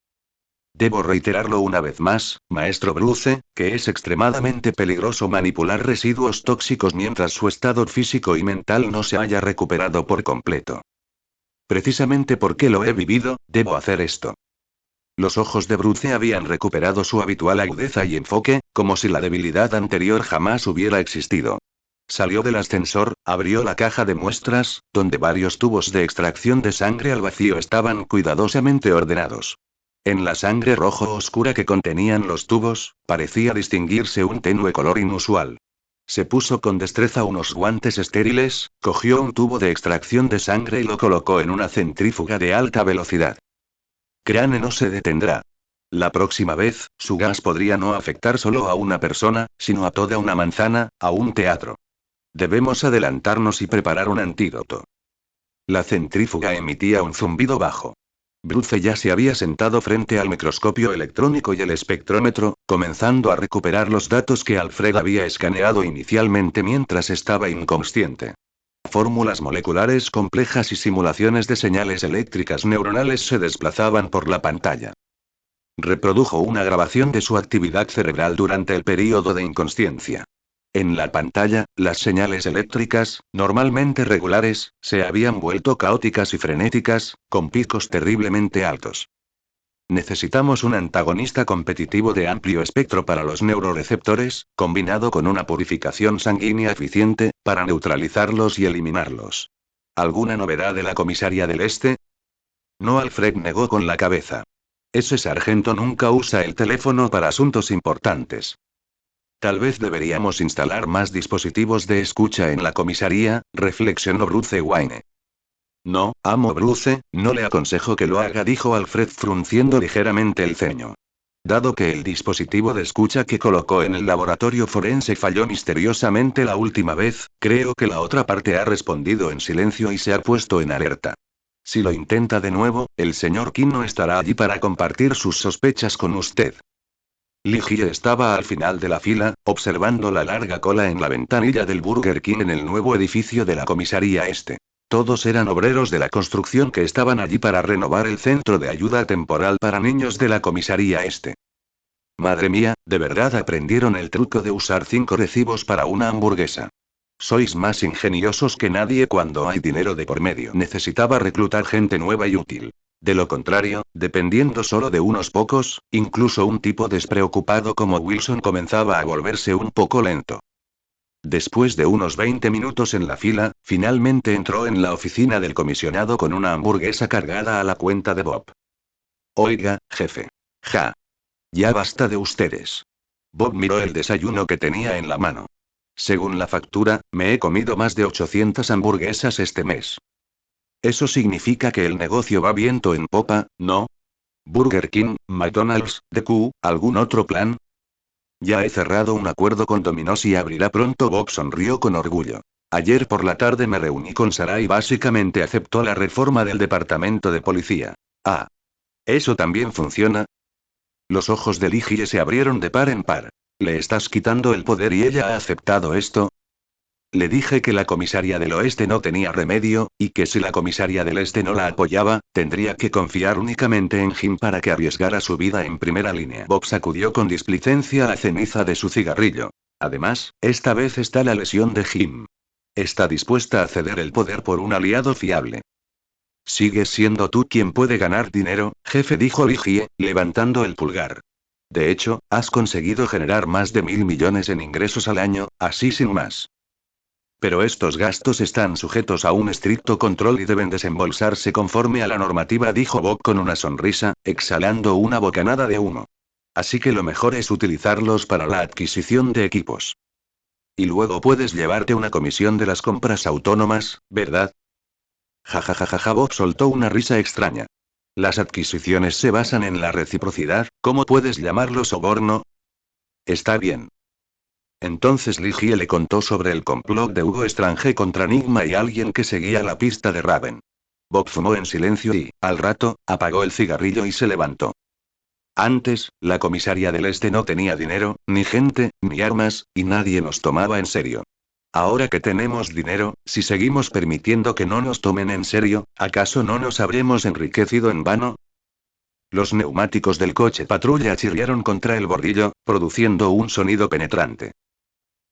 Debo reiterarlo una vez más, maestro Bruce, que es extremadamente peligroso manipular residuos tóxicos mientras su estado físico y mental no se haya recuperado por completo. Precisamente porque lo he vivido, debo hacer esto. Los ojos de Bruce habían recuperado su habitual agudeza y enfoque, como si la debilidad anterior jamás hubiera existido. Salió del ascensor, abrió la caja de muestras, donde varios tubos de extracción de sangre al vacío estaban cuidadosamente ordenados. En la sangre rojo oscura que contenían los tubos, parecía distinguirse un tenue color inusual. Se puso con destreza unos guantes estériles, cogió un tubo de extracción de sangre y lo colocó en una centrífuga de alta velocidad. Crane no se detendrá. La próxima vez, su gas podría no afectar solo a una persona, sino a toda una manzana, a un teatro. Debemos adelantarnos y preparar un antídoto. La centrífuga emitía un zumbido bajo. Bruce ya se había sentado frente al microscopio electrónico y el espectrómetro, comenzando a recuperar los datos que Alfred había escaneado inicialmente mientras estaba inconsciente. Fórmulas moleculares complejas y simulaciones de señales eléctricas neuronales se desplazaban por la pantalla. Reprodujo una grabación de su actividad cerebral durante el período de inconsciencia. En la pantalla, las señales eléctricas, normalmente regulares, se habían vuelto caóticas y frenéticas, con picos terriblemente altos. Necesitamos un antagonista competitivo de amplio espectro para los neuroreceptores, combinado con una purificación sanguínea eficiente, para neutralizarlos y eliminarlos. ¿Alguna novedad de la comisaría del Este? No, Alfred negó con la cabeza. Ese sargento nunca usa el teléfono para asuntos importantes. Tal vez deberíamos instalar más dispositivos de escucha en la comisaría, reflexionó Bruce Wayne. No, amo Bruce, no le aconsejo que lo haga, dijo Alfred frunciendo ligeramente el ceño. Dado que el dispositivo de escucha que colocó en el laboratorio forense falló misteriosamente la última vez, creo que la otra parte ha respondido en silencio y se ha puesto en alerta. Si lo intenta de nuevo, el señor Kim no estará allí para compartir sus sospechas con usted. Lee Hye estaba al final de la fila, observando la larga cola en la ventanilla del Burger King en el nuevo edificio de la comisaría este. Todos eran obreros de la construcción que estaban allí para renovar el centro de ayuda temporal para niños de la comisaría este. Madre mía, ¿de verdad aprendieron el truco de usar 5 recibos para una hamburguesa? Sois más ingeniosos que nadie cuando hay dinero de por medio. Necesitaba reclutar gente nueva y útil. De lo contrario, dependiendo solo de unos pocos, incluso un tipo despreocupado como Wilson comenzaba a volverse un poco lento. Después de unos 20 minutos en la fila, finalmente entró en la oficina del comisionado con una hamburguesa cargada a la cuenta de Bob. Oiga, jefe. Ja. Ya basta de ustedes. Bob miró el desayuno que tenía en la mano. Según la factura, me he comido más de 800 hamburguesas este mes. Eso significa que el negocio va viento en popa, ¿no? Burger King, McDonald's, DQ, ¿algún otro plan? Ya he cerrado un acuerdo con Domino's y abrirá pronto. Bob sonrió con orgullo. Ayer por la tarde me reuní con Sarah y básicamente aceptó la reforma del departamento de policía. Ah. ¿Eso también funciona? Los ojos de Lee Hye se abrieron de par en par. ¿Le estás quitando el poder y ella ha aceptado esto? Le dije que la comisaria del oeste no tenía remedio, y que si la comisaria del este no la apoyaba, tendría que confiar únicamente en Jim para que arriesgara su vida en primera línea. Bob sacudió con displicencia la ceniza de su cigarrillo. Además, esta vez está la lesión de Jim. Está dispuesta a ceder el poder por un aliado fiable. Sigues siendo tú quien puede ganar dinero, jefe, dijo Lee Hye, levantando el pulgar. De hecho, has conseguido generar más de 1.000 millones en ingresos al año, así sin más. Pero estos gastos están sujetos a un estricto control y deben desembolsarse conforme a la normativa, dijo Bob con una sonrisa, exhalando una bocanada de humo. Así que lo mejor es utilizarlos para la adquisición de equipos. Y luego puedes llevarte una comisión de las compras autónomas, ¿verdad? Jajajaja, Bob soltó una risa extraña. Las adquisiciones se basan en la reciprocidad, ¿cómo puedes llamarlo soborno? Está bien. Entonces Lee Hye le contó sobre el complot de Hugo Strange contra Enigma y alguien que seguía la pista de Raven. Bob fumó en silencio y, al rato, apagó el cigarrillo y se levantó. Antes, la comisaria del este no tenía dinero, ni gente, ni armas, y nadie nos tomaba en serio. Ahora que tenemos dinero, si seguimos permitiendo que no nos tomen en serio, ¿acaso no nos habremos enriquecido en vano? Los neumáticos del coche patrulla chirriaron contra el bordillo, produciendo un sonido penetrante.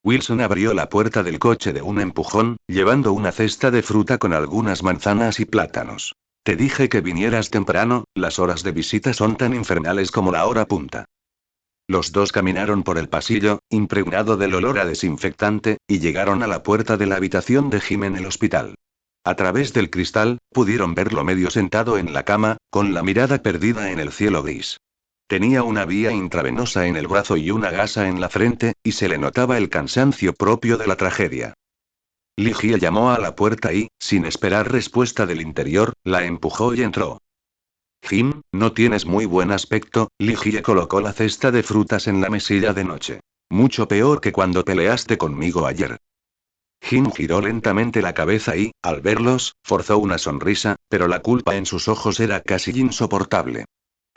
Wilson abrió la puerta del coche de un empujón, llevando una cesta de fruta con algunas manzanas y plátanos. Te dije que vinieras temprano, las horas de visita son tan infernales como la hora punta. Los dos caminaron por el pasillo, impregnado del olor a desinfectante, y llegaron a la puerta de la habitación de Jim en el hospital. A través del cristal, pudieron verlo medio sentado en la cama, con la mirada perdida en el cielo gris. Tenía una vía intravenosa en el brazo y una gasa en la frente, y se le notaba el cansancio propio de la tragedia. Lee Hye llamó a la puerta y, sin esperar respuesta del interior, la empujó y entró. Jim, no tienes muy buen aspecto. Lee Hye colocó la cesta de frutas en la mesilla de noche. Mucho peor que cuando peleaste conmigo ayer. Jim giró lentamente la cabeza y, al verlos, forzó una sonrisa, pero la culpa en sus ojos era casi insoportable.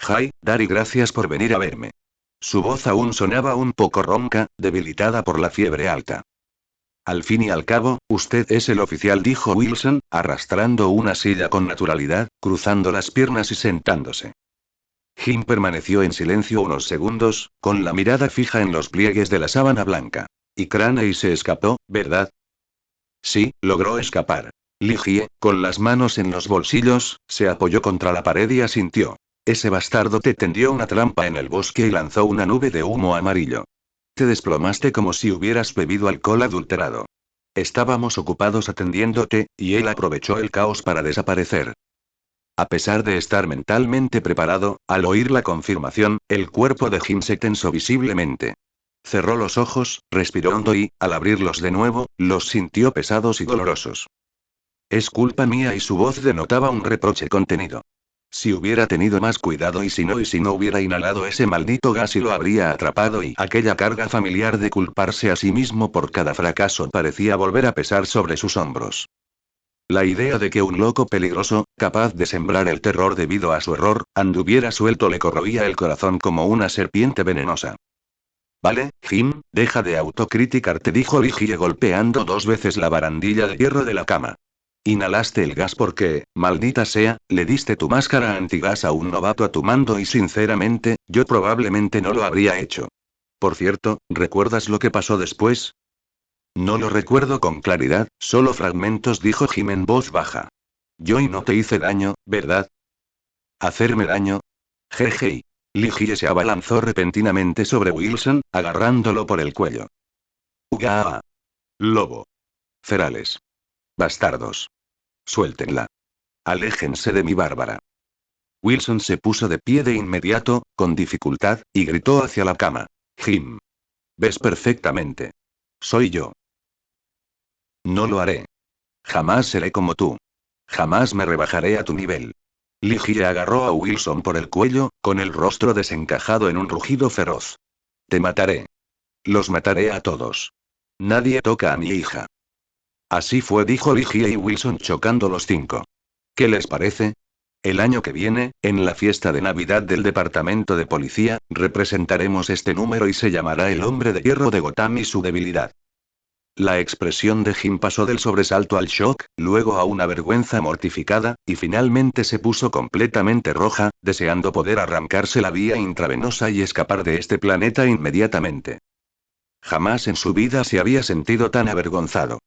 Hi, Daddy, gracias por venir a verme. Su voz aún sonaba un poco ronca, debilitada por la fiebre alta. Al fin y al cabo, usted es el oficial, dijo Wilson, arrastrando una silla con naturalidad, cruzando las piernas y sentándose. Jim permaneció en silencio unos segundos, con la mirada fija en los pliegues de la sábana blanca. Y Craney se escapó, ¿verdad? Sí, logró escapar. Lee Hye, con las manos en los bolsillos, se apoyó contra la pared y asintió. Ese bastardo te tendió una trampa en el bosque y lanzó una nube de humo amarillo. Te desplomaste como si hubieras bebido alcohol adulterado. Estábamos ocupados atendiéndote, y él aprovechó el caos para desaparecer. A pesar de estar mentalmente preparado, al oír la confirmación, el cuerpo de Jim se tensó visiblemente. Cerró los ojos, respiró hondo y, al abrirlos de nuevo, los sintió pesados y dolorosos. Es culpa mía, y su voz denotaba un reproche contenido. Si hubiera tenido más cuidado y si no hubiera inhalado ese maldito gas y lo habría atrapado, y aquella carga familiar de culparse a sí mismo por cada fracaso parecía volver a pesar sobre sus hombros. La idea de que un loco peligroso, capaz de sembrar el terror debido a su error, anduviera suelto le corroía el corazón como una serpiente venenosa. Vale, Jim, deja de autocriticarte, dijo Ligie golpeando 2 veces la barandilla de hierro de la cama. Inhalaste el gas porque, maldita sea, le diste tu máscara antigas a un novato a tu mando y sinceramente, yo probablemente no lo habría hecho. Por cierto, ¿recuerdas lo que pasó después? No lo recuerdo con claridad, solo fragmentos, dijo Jim en voz baja. Yo y no te hice daño, ¿verdad? ¿Hacerme daño? Jeje. Ligie se abalanzó repentinamente sobre Wilson, agarrándolo por el cuello. ¡Ugaa! Lobo. Ferales. Bastardos. Suéltenla. Aléjense de mi Bárbara. Wilson se puso de pie de inmediato, con dificultad, y gritó hacia la cama. Jim. Ves perfectamente. Soy yo. No lo haré. Jamás seré como tú. Jamás me rebajaré a tu nivel. Ligie agarró a Wilson por el cuello, con el rostro desencajado en un rugido feroz. Te mataré. Los mataré a todos. Nadie toca a mi hija. Así fue, dijo Ligie y Wilson chocando los 5. ¿Qué les parece? El año que viene, en la fiesta de Navidad del Departamento de Policía, representaremos este número y se llamará El Hombre de Hierro de Gotham y su debilidad. La expresión de Jim pasó del sobresalto al shock, luego a una vergüenza mortificada, y finalmente se puso completamente roja, deseando poder arrancarse la vía intravenosa y escapar de este planeta inmediatamente. Jamás en su vida se había sentido tan avergonzado.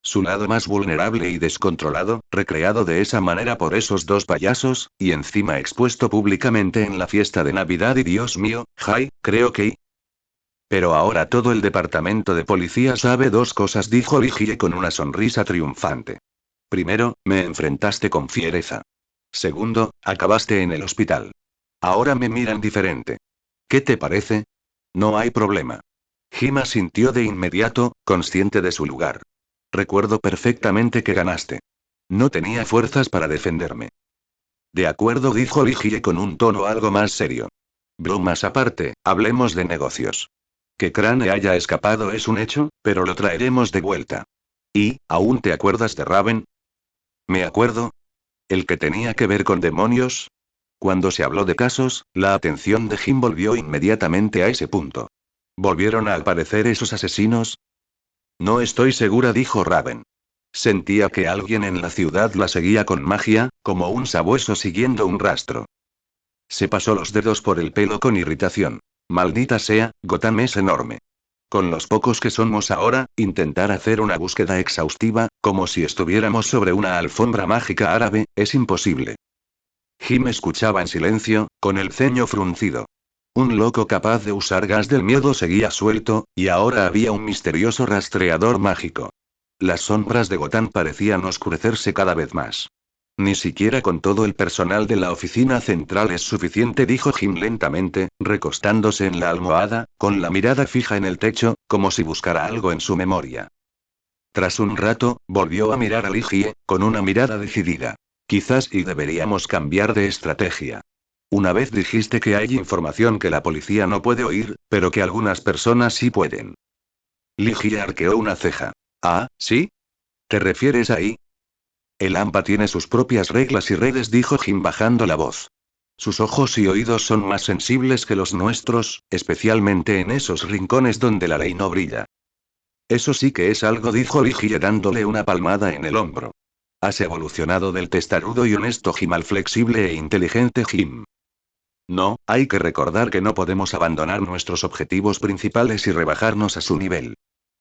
Su lado más vulnerable y descontrolado, recreado de esa manera por esos 2 payasos, y encima expuesto públicamente en la fiesta de Navidad y Dios mío, creo que... Pero ahora todo el departamento de policía sabe 2 cosas, dijo Ligie con una sonrisa triunfante. Primero, me enfrentaste con fiereza. Segundo, acabaste en el hospital. Ahora me miran diferente. ¿Qué te parece? No hay problema. Jim asintió de inmediato, consciente de su lugar. Recuerdo perfectamente que ganaste. No tenía fuerzas para defenderme. De acuerdo, dijo Ligie con un tono algo más serio. Bromas aparte, hablemos de negocios. Que Crane haya escapado es un hecho, pero lo traeremos de vuelta. ¿Y, aún te acuerdas de Raven? Me acuerdo. ¿El que tenía que ver con demonios? Cuando se habló de casos, la atención de Jim volvió inmediatamente a ese punto. ¿Volvieron a aparecer esos asesinos? No estoy segura, dijo Raven. Sentía que alguien en la ciudad la seguía con magia, como un sabueso siguiendo un rastro. Se pasó los dedos por el pelo con irritación. Maldita sea, Gotham es enorme. Con los pocos que somos ahora, intentar hacer una búsqueda exhaustiva, como si estuviéramos sobre una alfombra mágica árabe, es imposible. Jim escuchaba en silencio, con el ceño fruncido. Un loco capaz de usar gas del miedo seguía suelto, y ahora había un misterioso rastreador mágico. Las sombras de Gotham parecían oscurecerse cada vez más. Ni siquiera con todo el personal de la oficina central es suficiente, dijo Jim lentamente, recostándose en la almohada, con la mirada fija en el techo, como si buscara algo en su memoria. Tras un rato, volvió a mirar a Ligie, con una mirada decidida. Quizás y deberíamos cambiar de estrategia. Una vez dijiste que hay información que la policía no puede oír, pero que algunas personas sí pueden. Ligie arqueó una ceja. Ah, ¿sí? ¿Te refieres ahí? El AMPA tiene sus propias reglas y redes, dijo Jim bajando la voz. Sus ojos y oídos son más sensibles que los nuestros, especialmente en esos rincones donde la ley no brilla. Eso sí que es algo, dijo Ligie dándole una palmada en el hombro. Has evolucionado del testarudo y honesto Jim al flexible e inteligente Jim. No, hay que recordar que no podemos abandonar nuestros objetivos principales y rebajarnos a su nivel.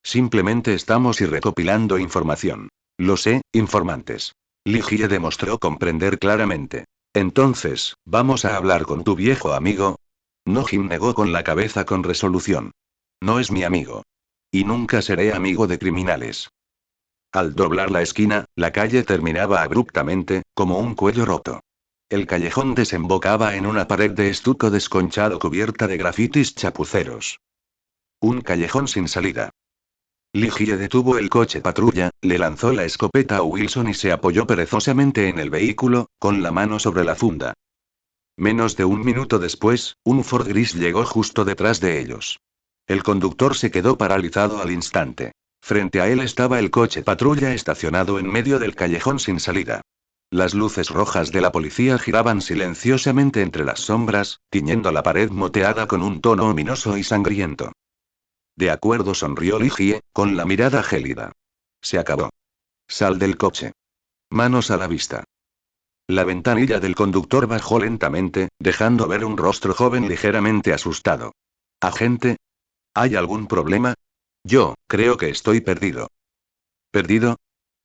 Simplemente estamos recopilando información. Lo sé, informantes. Ligie demostró comprender claramente. Entonces, ¿vamos a hablar con tu viejo amigo? No, Jim negó con la cabeza con resolución. No es mi amigo. Y nunca seré amigo de criminales. Al doblar la esquina, la calle terminaba abruptamente, como un cuello roto. El callejón desembocaba en una pared de estuco desconchado cubierta de grafitis chapuceros. Un callejón sin salida. Ligie detuvo el coche patrulla, le lanzó la escopeta a Wilson y se apoyó perezosamente en el vehículo, con la mano sobre la funda. Menos de un minuto después, un Ford gris llegó justo detrás de ellos. El conductor se quedó paralizado al instante. Frente a él estaba el coche patrulla estacionado en medio del callejón sin salida. Las luces rojas de la policía giraban silenciosamente entre las sombras, tiñendo la pared moteada con un tono ominoso y sangriento. De acuerdo, sonrió Ligie, con la mirada gélida. Se acabó. Sal del coche. Manos a la vista. La ventanilla del conductor bajó lentamente, dejando ver un rostro joven ligeramente asustado. Agente. ¿Hay algún problema? Yo, creo que estoy perdido. ¿Perdido?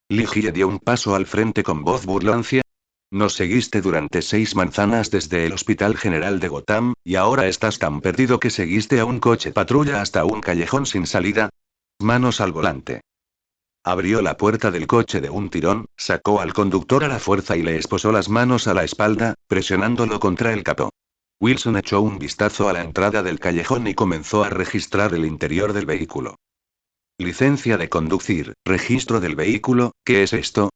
Ligie dio un paso al frente con voz burlancia. Nos seguiste durante 6 manzanas desde el Hospital General de Gotham, y ahora estás tan perdido que seguiste a un coche patrulla hasta un callejón sin salida. Manos al volante. Abrió la puerta del coche de un tirón, sacó al conductor a la fuerza y le esposó las manos a la espalda, presionándolo contra el capó. Wilson echó un vistazo a la entrada del callejón y comenzó a registrar el interior del vehículo. Licencia de conducir, registro del vehículo, ¿qué es esto?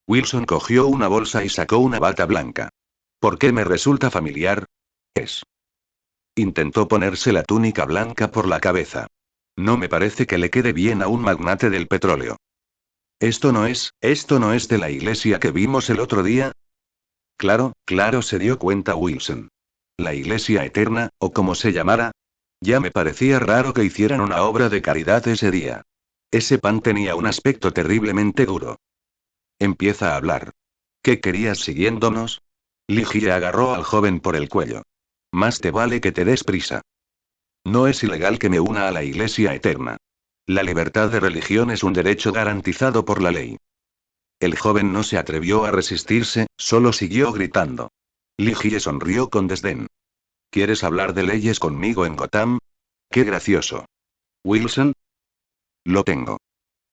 Wilson cogió una bolsa y sacó una bata blanca. ¿Por qué me resulta familiar? Es. Intentó ponerse la túnica blanca por la cabeza. No me parece que le quede bien a un magnate del petróleo. Esto no es de la iglesia que vimos el otro día. Claro, claro, se dio cuenta Wilson. La iglesia eterna, o como se llamara. Ya me parecía raro que hicieran una obra de caridad ese día. Ese pan tenía un aspecto terriblemente duro. Empieza a hablar. ¿Qué querías siguiéndonos? Ligie agarró al joven por el cuello. Más te vale que te des prisa. No es ilegal que me una a la iglesia eterna. La libertad de religión es un derecho garantizado por la ley. El joven no se atrevió a resistirse, solo siguió gritando. Ligie sonrió con desdén. ¿Quieres hablar de leyes conmigo en Gotham? ¡Qué gracioso! ¿Wilson? Lo tengo.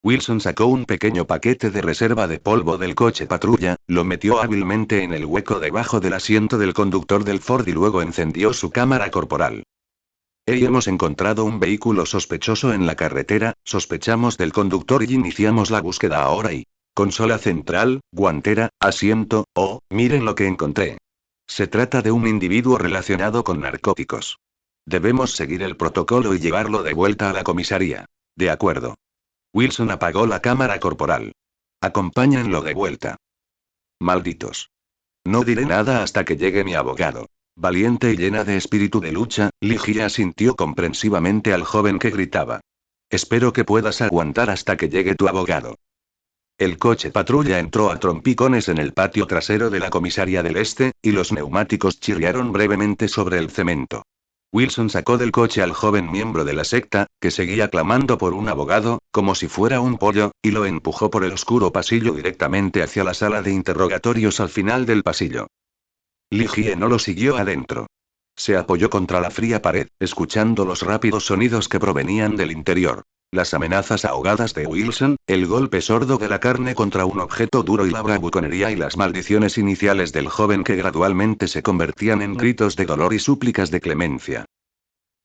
Wilson sacó un pequeño paquete de reserva de polvo del coche patrulla, lo metió hábilmente en el hueco debajo del asiento del conductor del Ford y luego encendió su cámara corporal. Hemos encontrado un vehículo sospechoso en la carretera, sospechamos del conductor y iniciamos la búsqueda ahora y... Consola central, guantera, asiento, oh, miren lo que encontré. Se trata de un individuo relacionado con narcóticos. Debemos seguir el protocolo y llevarlo de vuelta a la comisaría. De acuerdo. Wilson apagó la cámara corporal. Acompáñenlo de vuelta. Malditos. No diré nada hasta que llegue mi abogado. Valiente y llena de espíritu de lucha, Ligie asintió comprensivamente al joven que gritaba. Espero que puedas aguantar hasta que llegue tu abogado. El coche patrulla entró a trompicones en el patio trasero de la comisaría del Este, y los neumáticos chirriaron brevemente sobre el cemento. Wilson sacó del coche al joven miembro de la secta, que seguía clamando por un abogado, como si fuera un pollo, y lo empujó por el oscuro pasillo directamente hacia la sala de interrogatorios al final del pasillo. Ligie no lo siguió adentro. Se apoyó contra la fría pared, escuchando los rápidos sonidos que provenían del interior. Las amenazas ahogadas de Wilson, el golpe sordo de la carne contra un objeto duro y la bravuconería y las maldiciones iniciales del joven que gradualmente se convertían en gritos de dolor y súplicas de clemencia.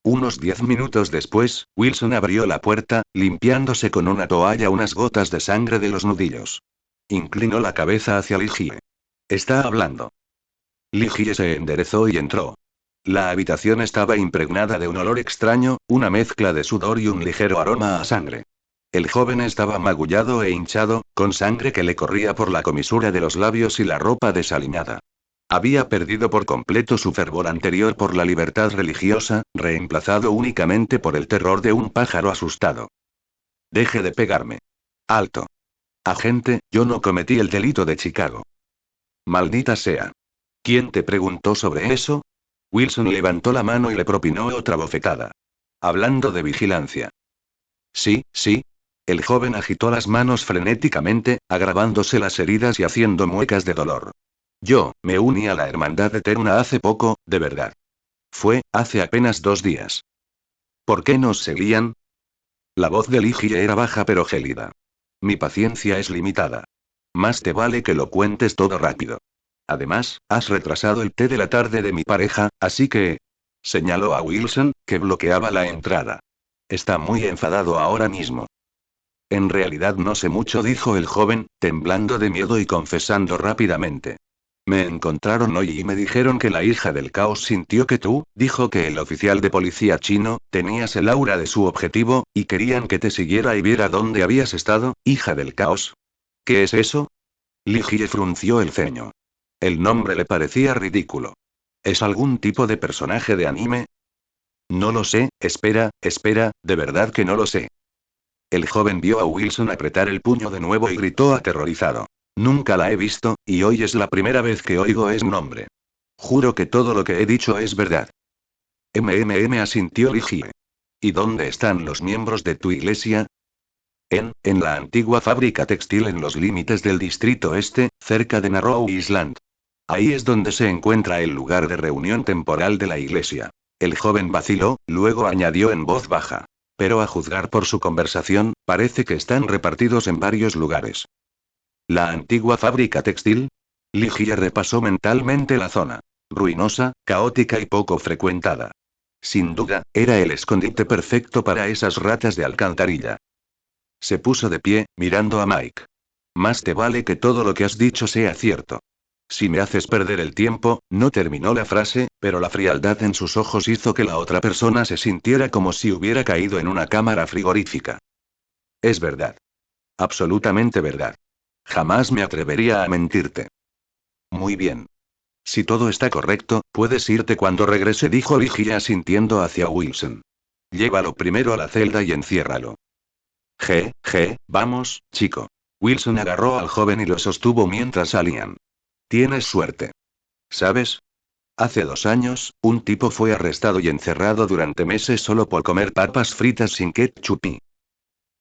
Unos 10 minutos después, Wilson abrió la puerta, limpiándose con una toalla unas gotas de sangre de los nudillos. Inclinó la cabeza hacia Ligie. Está hablando. Ligie se enderezó y entró. La habitación estaba impregnada de un olor extraño, una mezcla de sudor y un ligero aroma a sangre. El joven estaba magullado e hinchado, con sangre que le corría por la comisura de los labios y la ropa desaliñada. Había perdido por completo su fervor anterior por la libertad religiosa, reemplazado únicamente por el terror de un pájaro asustado. Deje de pegarme. Alto. Agente, yo no cometí el delito de Chicago. Maldita sea. ¿Quién te preguntó sobre eso? Wilson levantó la mano y le propinó otra bofetada. Hablando de vigilancia. Sí, sí. El joven agitó las manos frenéticamente, agravándose las heridas y haciendo muecas de dolor. Yo, me uní a la Hermandad Eterna hace poco, de verdad. Fue, hace apenas 2 días. ¿Por qué nos seguían? La voz de Ligie era baja pero gélida. Mi paciencia es limitada. Más te vale que lo cuentes todo rápido. Además, has retrasado el té de la tarde de mi pareja, así que... Señaló a Wilson, que bloqueaba la entrada. Está muy enfadado ahora mismo. En realidad no sé mucho, dijo el joven, temblando de miedo y confesando rápidamente. Me encontraron hoy y me dijeron que la hija del caos sintió que tú, dijo que el oficial de policía chino, tenías el aura de su objetivo, y querían que te siguiera y viera dónde habías estado, hija del caos. ¿Qué es eso? Li Jie frunció el ceño. El nombre le parecía ridículo. ¿Es algún tipo de personaje de anime? No lo sé, espera, de verdad que no lo sé. El joven vio a Wilson apretar el puño de nuevo y gritó aterrorizado. Nunca la he visto, y hoy es la primera vez que oigo ese nombre. Juro que todo lo que he dicho es verdad. Asintió Li Jie. ¿Y dónde están los miembros de tu iglesia? En la antigua fábrica textil en los límites del distrito este, cerca de Narrow Island. Ahí es donde se encuentra el lugar de reunión temporal de la iglesia. El joven vaciló, luego añadió en voz baja. Pero a juzgar por su conversación, parece que están repartidos en varios lugares. ¿La antigua fábrica textil? Li Jie repasó mentalmente la zona. Ruinosa, caótica y poco frecuentada. Sin duda, era el escondite perfecto para esas ratas de alcantarilla. Se puso de pie, mirando a Mike. Más te vale que todo lo que has dicho sea cierto. Si me haces perder el tiempo, no terminó la frase, pero la frialdad en sus ojos hizo que la otra persona se sintiera como si hubiera caído en una cámara frigorífica. Es verdad. Absolutamente verdad. Jamás me atrevería a mentirte. Muy bien. Si todo está correcto, puedes irte cuando regrese, dijo Li Jie asintiendo hacia Wilson. Llévalo primero a la celda y enciérralo. Vamos, chico. Wilson agarró al joven y lo sostuvo mientras salían. Tienes suerte. ¿Sabes? Hace 2 años, un tipo fue arrestado y encerrado durante meses solo por comer papas fritas sin ketchup.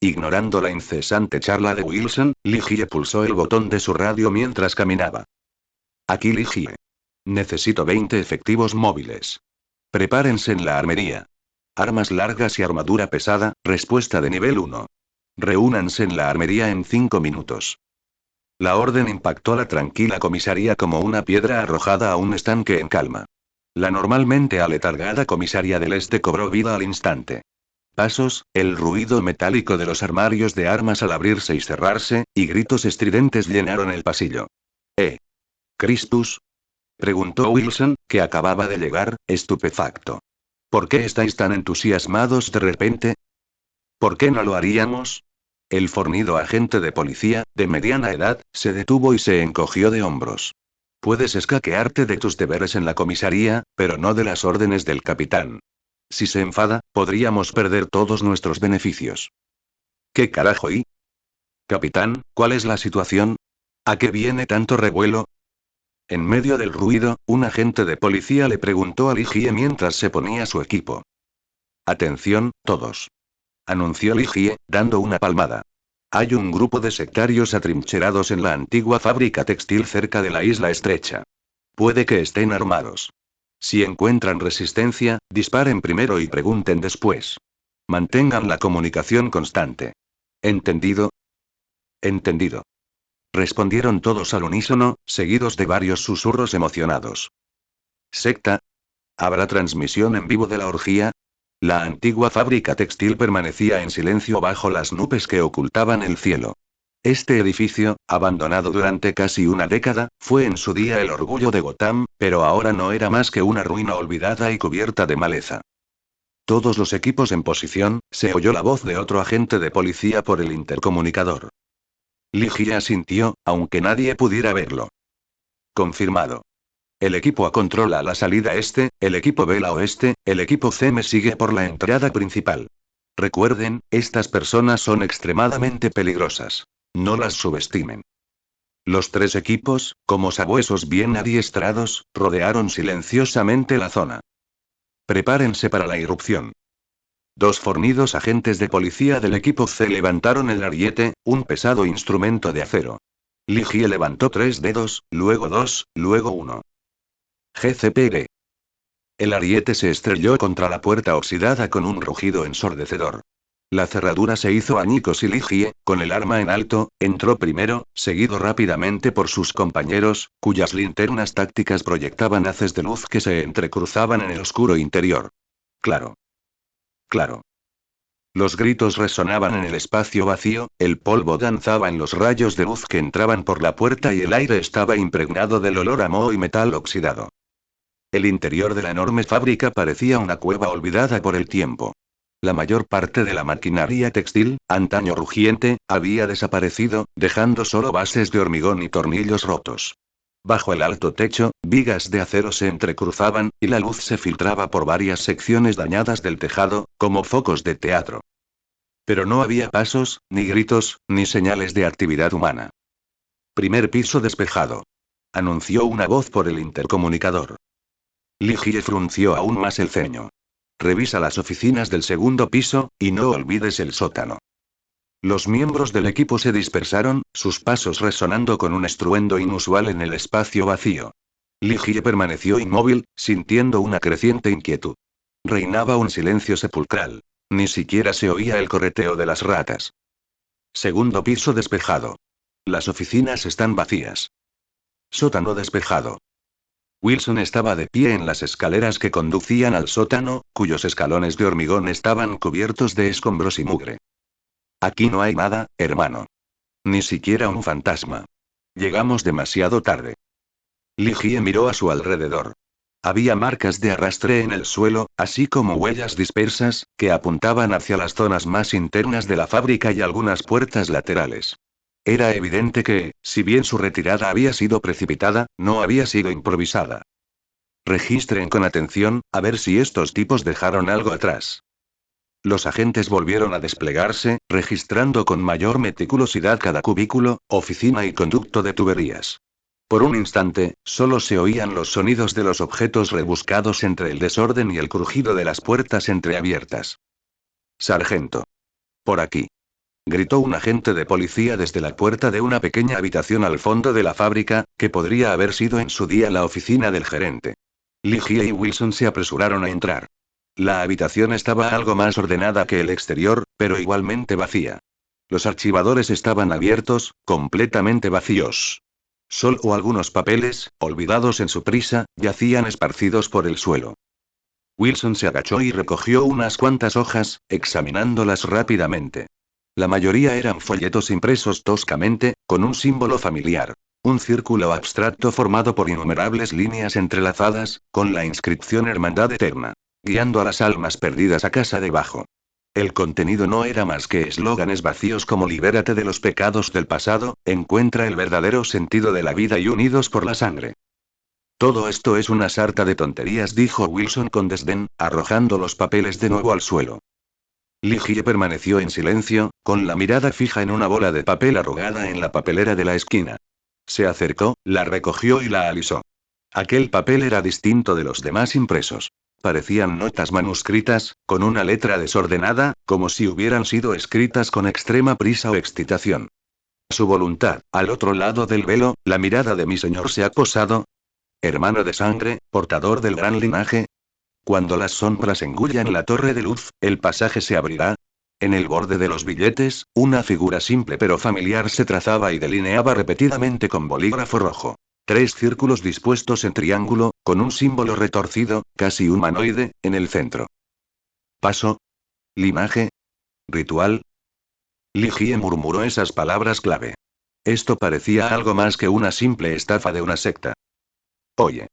Ignorando la incesante charla de Wilson, Li Jie pulsó el botón de su radio mientras caminaba. Aquí Li Jie. Necesito 20 efectivos móviles. Prepárense en la armería. Armas largas y armadura pesada, respuesta de nivel 1. Reúnanse en la armería en 5 minutos. La orden impactó la tranquila comisaría como una piedra arrojada a un estanque en calma. La normalmente aletargada comisaría del este cobró vida al instante. Pasos, el ruido metálico de los armarios de armas al abrirse y cerrarse, y gritos estridentes llenaron el pasillo. Christus? Preguntó Wilson, que acababa de llegar, estupefacto. ¿Por qué estáis tan entusiasmados de repente? ¿Por qué no lo haríamos? El fornido agente de policía, de mediana edad, se detuvo y se encogió de hombros. Puedes escaquearte de tus deberes en la comisaría, pero no de las órdenes del capitán. Si se enfada, podríamos perder todos nuestros beneficios. ¿Qué carajo y? Capitán, ¿cuál es la situación? ¿A qué viene tanto revuelo? En medio del ruido, un agente de policía le preguntó a Li Jie mientras se ponía su equipo. Atención, todos. Anunció Li Jie, dando una palmada. Hay un grupo de sectarios atrincherados en la antigua fábrica textil cerca de la isla estrecha. Puede que estén armados. Si encuentran resistencia, disparen primero y pregunten después. Mantengan la comunicación constante. ¿Entendido? Entendido. Respondieron todos al unísono, seguidos de varios susurros emocionados. Secta. ¿Habrá transmisión en vivo de la orgía? La antigua fábrica textil permanecía en silencio bajo las nubes que ocultaban el cielo. Este edificio, abandonado durante casi una década, fue en su día el orgullo de Gotham, pero ahora no era más que una ruina olvidada y cubierta de maleza. Todos los equipos en posición, se oyó la voz de otro agente de policía por el intercomunicador. Li Jie asintió, aunque nadie pudiera verlo. Confirmado. El equipo A controla la salida este, el equipo B la oeste, el equipo C me sigue por la entrada principal. Recuerden, estas personas son extremadamente peligrosas. No las subestimen. Los 3 equipos, como sabuesos bien adiestrados, rodearon silenciosamente la zona. Prepárense para la irrupción. 2 fornidos agentes de policía del equipo C levantaron el ariete, un pesado instrumento de acero. Li Jie levantó 3 dedos, luego 2, luego 1. GCPD. El ariete se estrelló contra la puerta oxidada con un rugido ensordecedor. La cerradura se hizo añicos y Li Jie, con el arma en alto, entró primero, seguido rápidamente por sus compañeros, cuyas linternas tácticas proyectaban haces de luz que se entrecruzaban en el oscuro interior. Claro. Claro. Los gritos resonaban en el espacio vacío, el polvo danzaba en los rayos de luz que entraban por la puerta y el aire estaba impregnado del olor a moho y metal oxidado. El interior de la enorme fábrica parecía una cueva olvidada por el tiempo. La mayor parte de la maquinaria textil, antaño rugiente, había desaparecido, dejando solo bases de hormigón y tornillos rotos. Bajo el alto techo, vigas de acero se entrecruzaban, y la luz se filtraba por varias secciones dañadas del tejado, como focos de teatro. Pero no había pasos, ni gritos, ni señales de actividad humana. Primer piso despejado. Anunció una voz por el intercomunicador. Ligie frunció aún más el ceño. Revisa las oficinas del segundo piso, y no olvides el sótano. Los miembros del equipo se dispersaron, sus pasos resonando con un estruendo inusual en el espacio vacío. Ligie permaneció inmóvil, sintiendo una creciente inquietud. Reinaba un silencio sepulcral. Ni siquiera se oía el correteo de las ratas. Segundo piso despejado. Las oficinas están vacías. Sótano despejado. Wilson estaba de pie en las escaleras que conducían al sótano, cuyos escalones de hormigón estaban cubiertos de escombros y mugre. Aquí no hay nada, hermano. Ni siquiera un fantasma. Llegamos demasiado tarde. Ligie miró a su alrededor. Había marcas de arrastre en el suelo, así como huellas dispersas, que apuntaban hacia las zonas más internas de la fábrica y algunas puertas laterales. Era evidente que, si bien su retirada había sido precipitada, no había sido improvisada. Registren con atención, a ver si estos tipos dejaron algo atrás. Los agentes volvieron a desplegarse, registrando con mayor meticulosidad cada cubículo, oficina y conducto de tuberías. Por un instante, solo se oían los sonidos de los objetos rebuscados entre el desorden y el crujido de las puertas entreabiertas. Sargento. Por aquí. Gritó un agente de policía desde la puerta de una pequeña habitación al fondo de la fábrica, que podría haber sido en su día la oficina del gerente. Ligie y Wilson se apresuraron a entrar. La habitación estaba algo más ordenada que el exterior, pero igualmente vacía. Los archivadores estaban abiertos, completamente vacíos. Solo algunos papeles, olvidados en su prisa, yacían esparcidos por el suelo. Wilson se agachó y recogió unas cuantas hojas, examinándolas rápidamente. La mayoría eran folletos impresos toscamente, con un símbolo familiar. Un círculo abstracto formado por innumerables líneas entrelazadas, con la inscripción Hermandad Eterna. Guiando a las almas perdidas a casa debajo. El contenido no era más que eslóganes vacíos como libérate de los pecados del pasado, encuentra el verdadero sentido de la vida y unidos por la sangre. Todo esto es una sarta de tonterías, dijo Wilson con desdén, arrojando los papeles de nuevo al suelo. Ligie permaneció en silencio, con la mirada fija en una bola de papel arrugada en la papelera de la esquina. Se acercó, la recogió y la alisó. Aquel papel era distinto de los demás impresos. Parecían notas manuscritas, con una letra desordenada, como si hubieran sido escritas con extrema prisa o excitación. Su voluntad, al otro lado del velo, la mirada de mi señor se ha posado. Hermano de sangre, portador del gran linaje. Cuando las sombras engullan la torre de luz, el pasaje se abrirá. En el borde de los billetes, una figura simple pero familiar se trazaba y delineaba repetidamente con bolígrafo rojo. 3 círculos dispuestos en triángulo, con un símbolo retorcido, casi humanoide, en el centro. Paso. Linaje. Ritual. Ligie murmuró esas palabras clave. Esto parecía algo más que una simple estafa de una secta. Oye.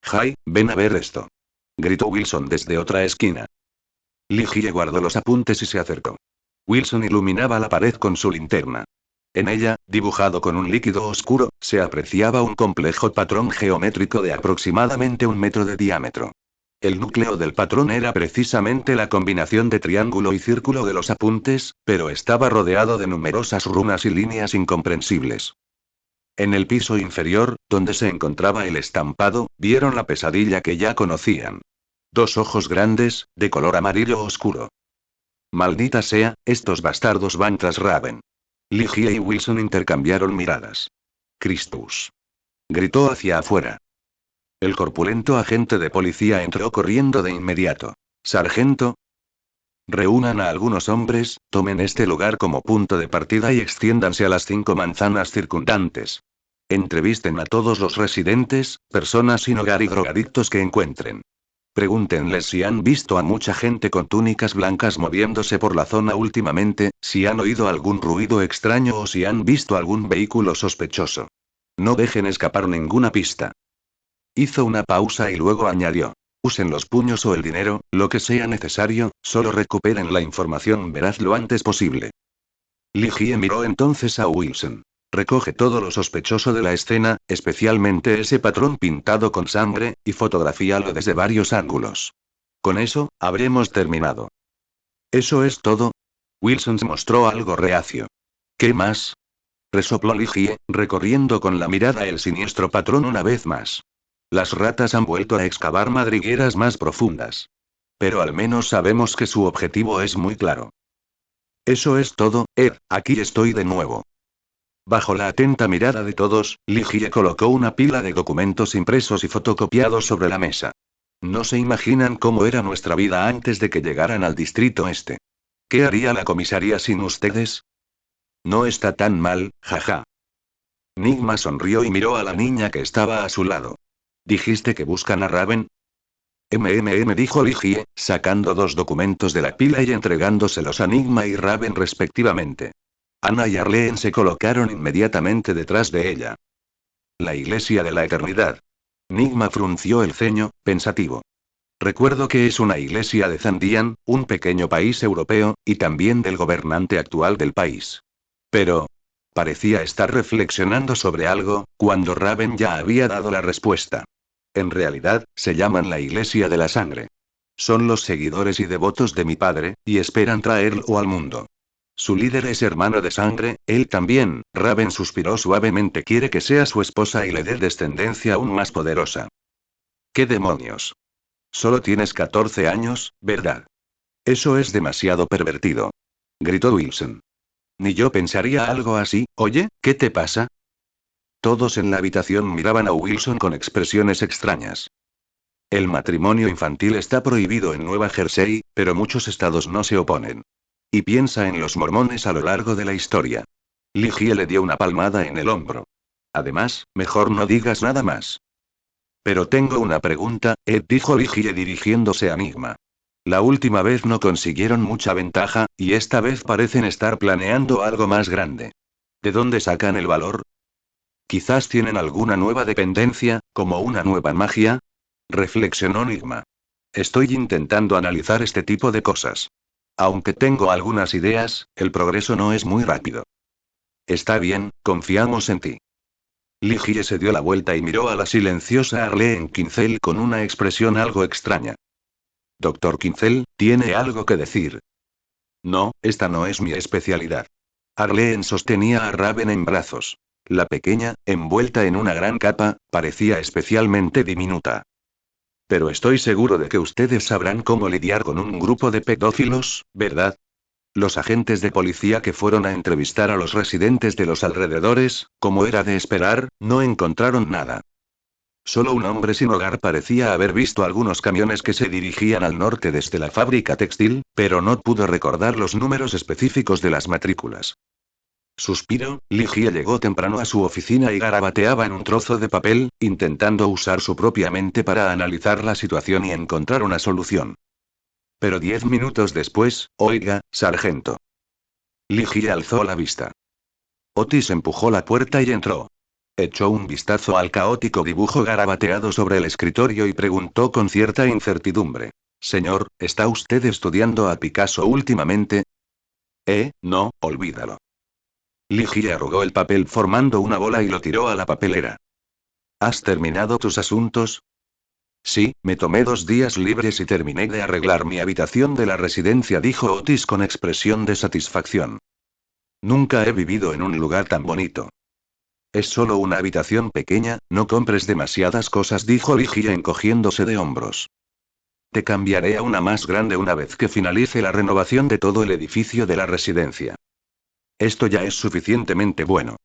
Jay, ven a ver esto. Gritó Wilson desde otra esquina. Ligie guardó los apuntes y se acercó. Wilson iluminaba la pared con su linterna. En ella, dibujado con un líquido oscuro, se apreciaba un complejo patrón geométrico de aproximadamente 1 metro de diámetro. El núcleo del patrón era precisamente la combinación de triángulo y círculo de los apuntes, pero estaba rodeado de numerosas runas y líneas incomprensibles. En el piso inferior, donde se encontraba el estampado, vieron la pesadilla que ya conocían. 2 ojos grandes, de color amarillo oscuro. Maldita sea, estos bastardos van tras Raven. Ligie y Wilson intercambiaron miradas. Christus. Gritó hacia afuera. El corpulento agente de policía entró corriendo de inmediato. Sargento. Reúnan a algunos hombres, tomen este lugar como punto de partida y extiéndanse a las 5 manzanas circundantes. Entrevisten a todos los residentes, personas sin hogar y drogadictos que encuentren. Pregúntenles si han visto a mucha gente con túnicas blancas moviéndose por la zona últimamente, si han oído algún ruido extraño o si han visto algún vehículo sospechoso. No dejen escapar ninguna pista. Hizo una pausa y luego añadió. Usen los puños o el dinero, lo que sea necesario, solo recuperen la información veraz lo antes posible. Li Jie miró entonces a Wilson. Recoge todo lo sospechoso de la escena, especialmente ese patrón pintado con sangre, y fotografíalo desde varios ángulos. Con eso, habremos terminado. ¿Eso es todo? Wilson se mostró algo reacio. ¿Qué más? Resopló Li Jie, recorriendo con la mirada el siniestro patrón una vez más. Las ratas han vuelto a excavar madrigueras más profundas. Pero al menos sabemos que su objetivo es muy claro. Eso es todo, aquí estoy de nuevo. Bajo la atenta mirada de todos, Li Jie colocó una pila de documentos impresos y fotocopiados sobre la mesa. No se imaginan cómo era nuestra vida antes de que llegaran al distrito este. ¿Qué haría la comisaría sin ustedes? No está tan mal, jaja. Nigma sonrió y miró a la niña que estaba a su lado. ¿Dijiste que buscan a Raven? Dijo Li Jie, sacando 2 documentos de la pila y entregándoselos a Nigma y Raven respectivamente. Anna y Arlene se colocaron inmediatamente detrás de ella. La Iglesia de la Eternidad. Nigma frunció el ceño, pensativo. Recuerdo que es una iglesia de Zandian, un pequeño país europeo, y también del gobernante actual del país. Pero... parecía estar reflexionando sobre algo, cuando Raven ya había dado la respuesta. En realidad, se llaman la Iglesia de la Sangre. Son los seguidores y devotos de mi padre, y esperan traerlo al mundo. Su líder es hermano de sangre, él también. Raven suspiró suavemente. Quiere que sea su esposa y le dé descendencia aún más poderosa. ¿Qué demonios? Solo tienes 14 años, ¿verdad? Eso es demasiado pervertido. Gritó Wilson. Ni yo pensaría algo así. Oye, ¿qué te pasa? Todos en la habitación miraban a Wilson con expresiones extrañas. El matrimonio infantil está prohibido en Nueva Jersey, pero muchos estados no se oponen. Y piensa en los mormones a lo largo de la historia. Li Jie le dio una palmada en el hombro. Además, mejor no digas nada más. Pero tengo una pregunta, dijo Li Jie dirigiéndose a Nigma. La última vez no consiguieron mucha ventaja, y esta vez parecen estar planeando algo más grande. ¿De dónde sacan el valor? Quizás tienen alguna nueva dependencia, como una nueva magia. Reflexionó Nigma. Estoy intentando analizar este tipo de cosas. Aunque tengo algunas ideas, el progreso no es muy rápido. Está bien, confiamos en ti. Li Jie se dio la vuelta y miró a la silenciosa Arlene Quinzel con una expresión algo extraña. Doctor Quinzel, ¿tiene algo que decir? No, esta no es mi especialidad. Arlene sostenía a Raven en brazos. La pequeña, envuelta en una gran capa, parecía especialmente diminuta. Pero estoy seguro de que ustedes sabrán cómo lidiar con un grupo de pedófilos, ¿verdad? Los agentes de policía que fueron a entrevistar a los residentes de los alrededores, como era de esperar, no encontraron nada. Solo un hombre sin hogar parecía haber visto algunos camiones que se dirigían al norte desde la fábrica textil, pero no pudo recordar los números específicos de las matrículas. Suspiro, Li Jie llegó temprano a su oficina y garabateaba en un trozo de papel, intentando usar su propia mente para analizar la situación y encontrar una solución. Pero 10 minutos después, oiga, sargento. Li Jie alzó la vista. Otis empujó la puerta y entró. Echó un vistazo al caótico dibujo garabateado sobre el escritorio y preguntó con cierta incertidumbre. Señor, ¿está usted estudiando a Picasso últimamente? No, olvídalo. Li Jie arrugó el papel formando una bola y lo tiró a la papelera. ¿Has terminado tus asuntos? Sí, me tomé 2 días libres y terminé de arreglar mi habitación de la residencia, dijo Otis con expresión de satisfacción. Nunca he vivido en un lugar tan bonito. Es solo una habitación pequeña, no compres demasiadas cosas, dijo Li Jie encogiéndose de hombros. Te cambiaré a una más grande una vez que finalice la renovación de todo el edificio de la residencia. Esto ya es suficientemente bueno.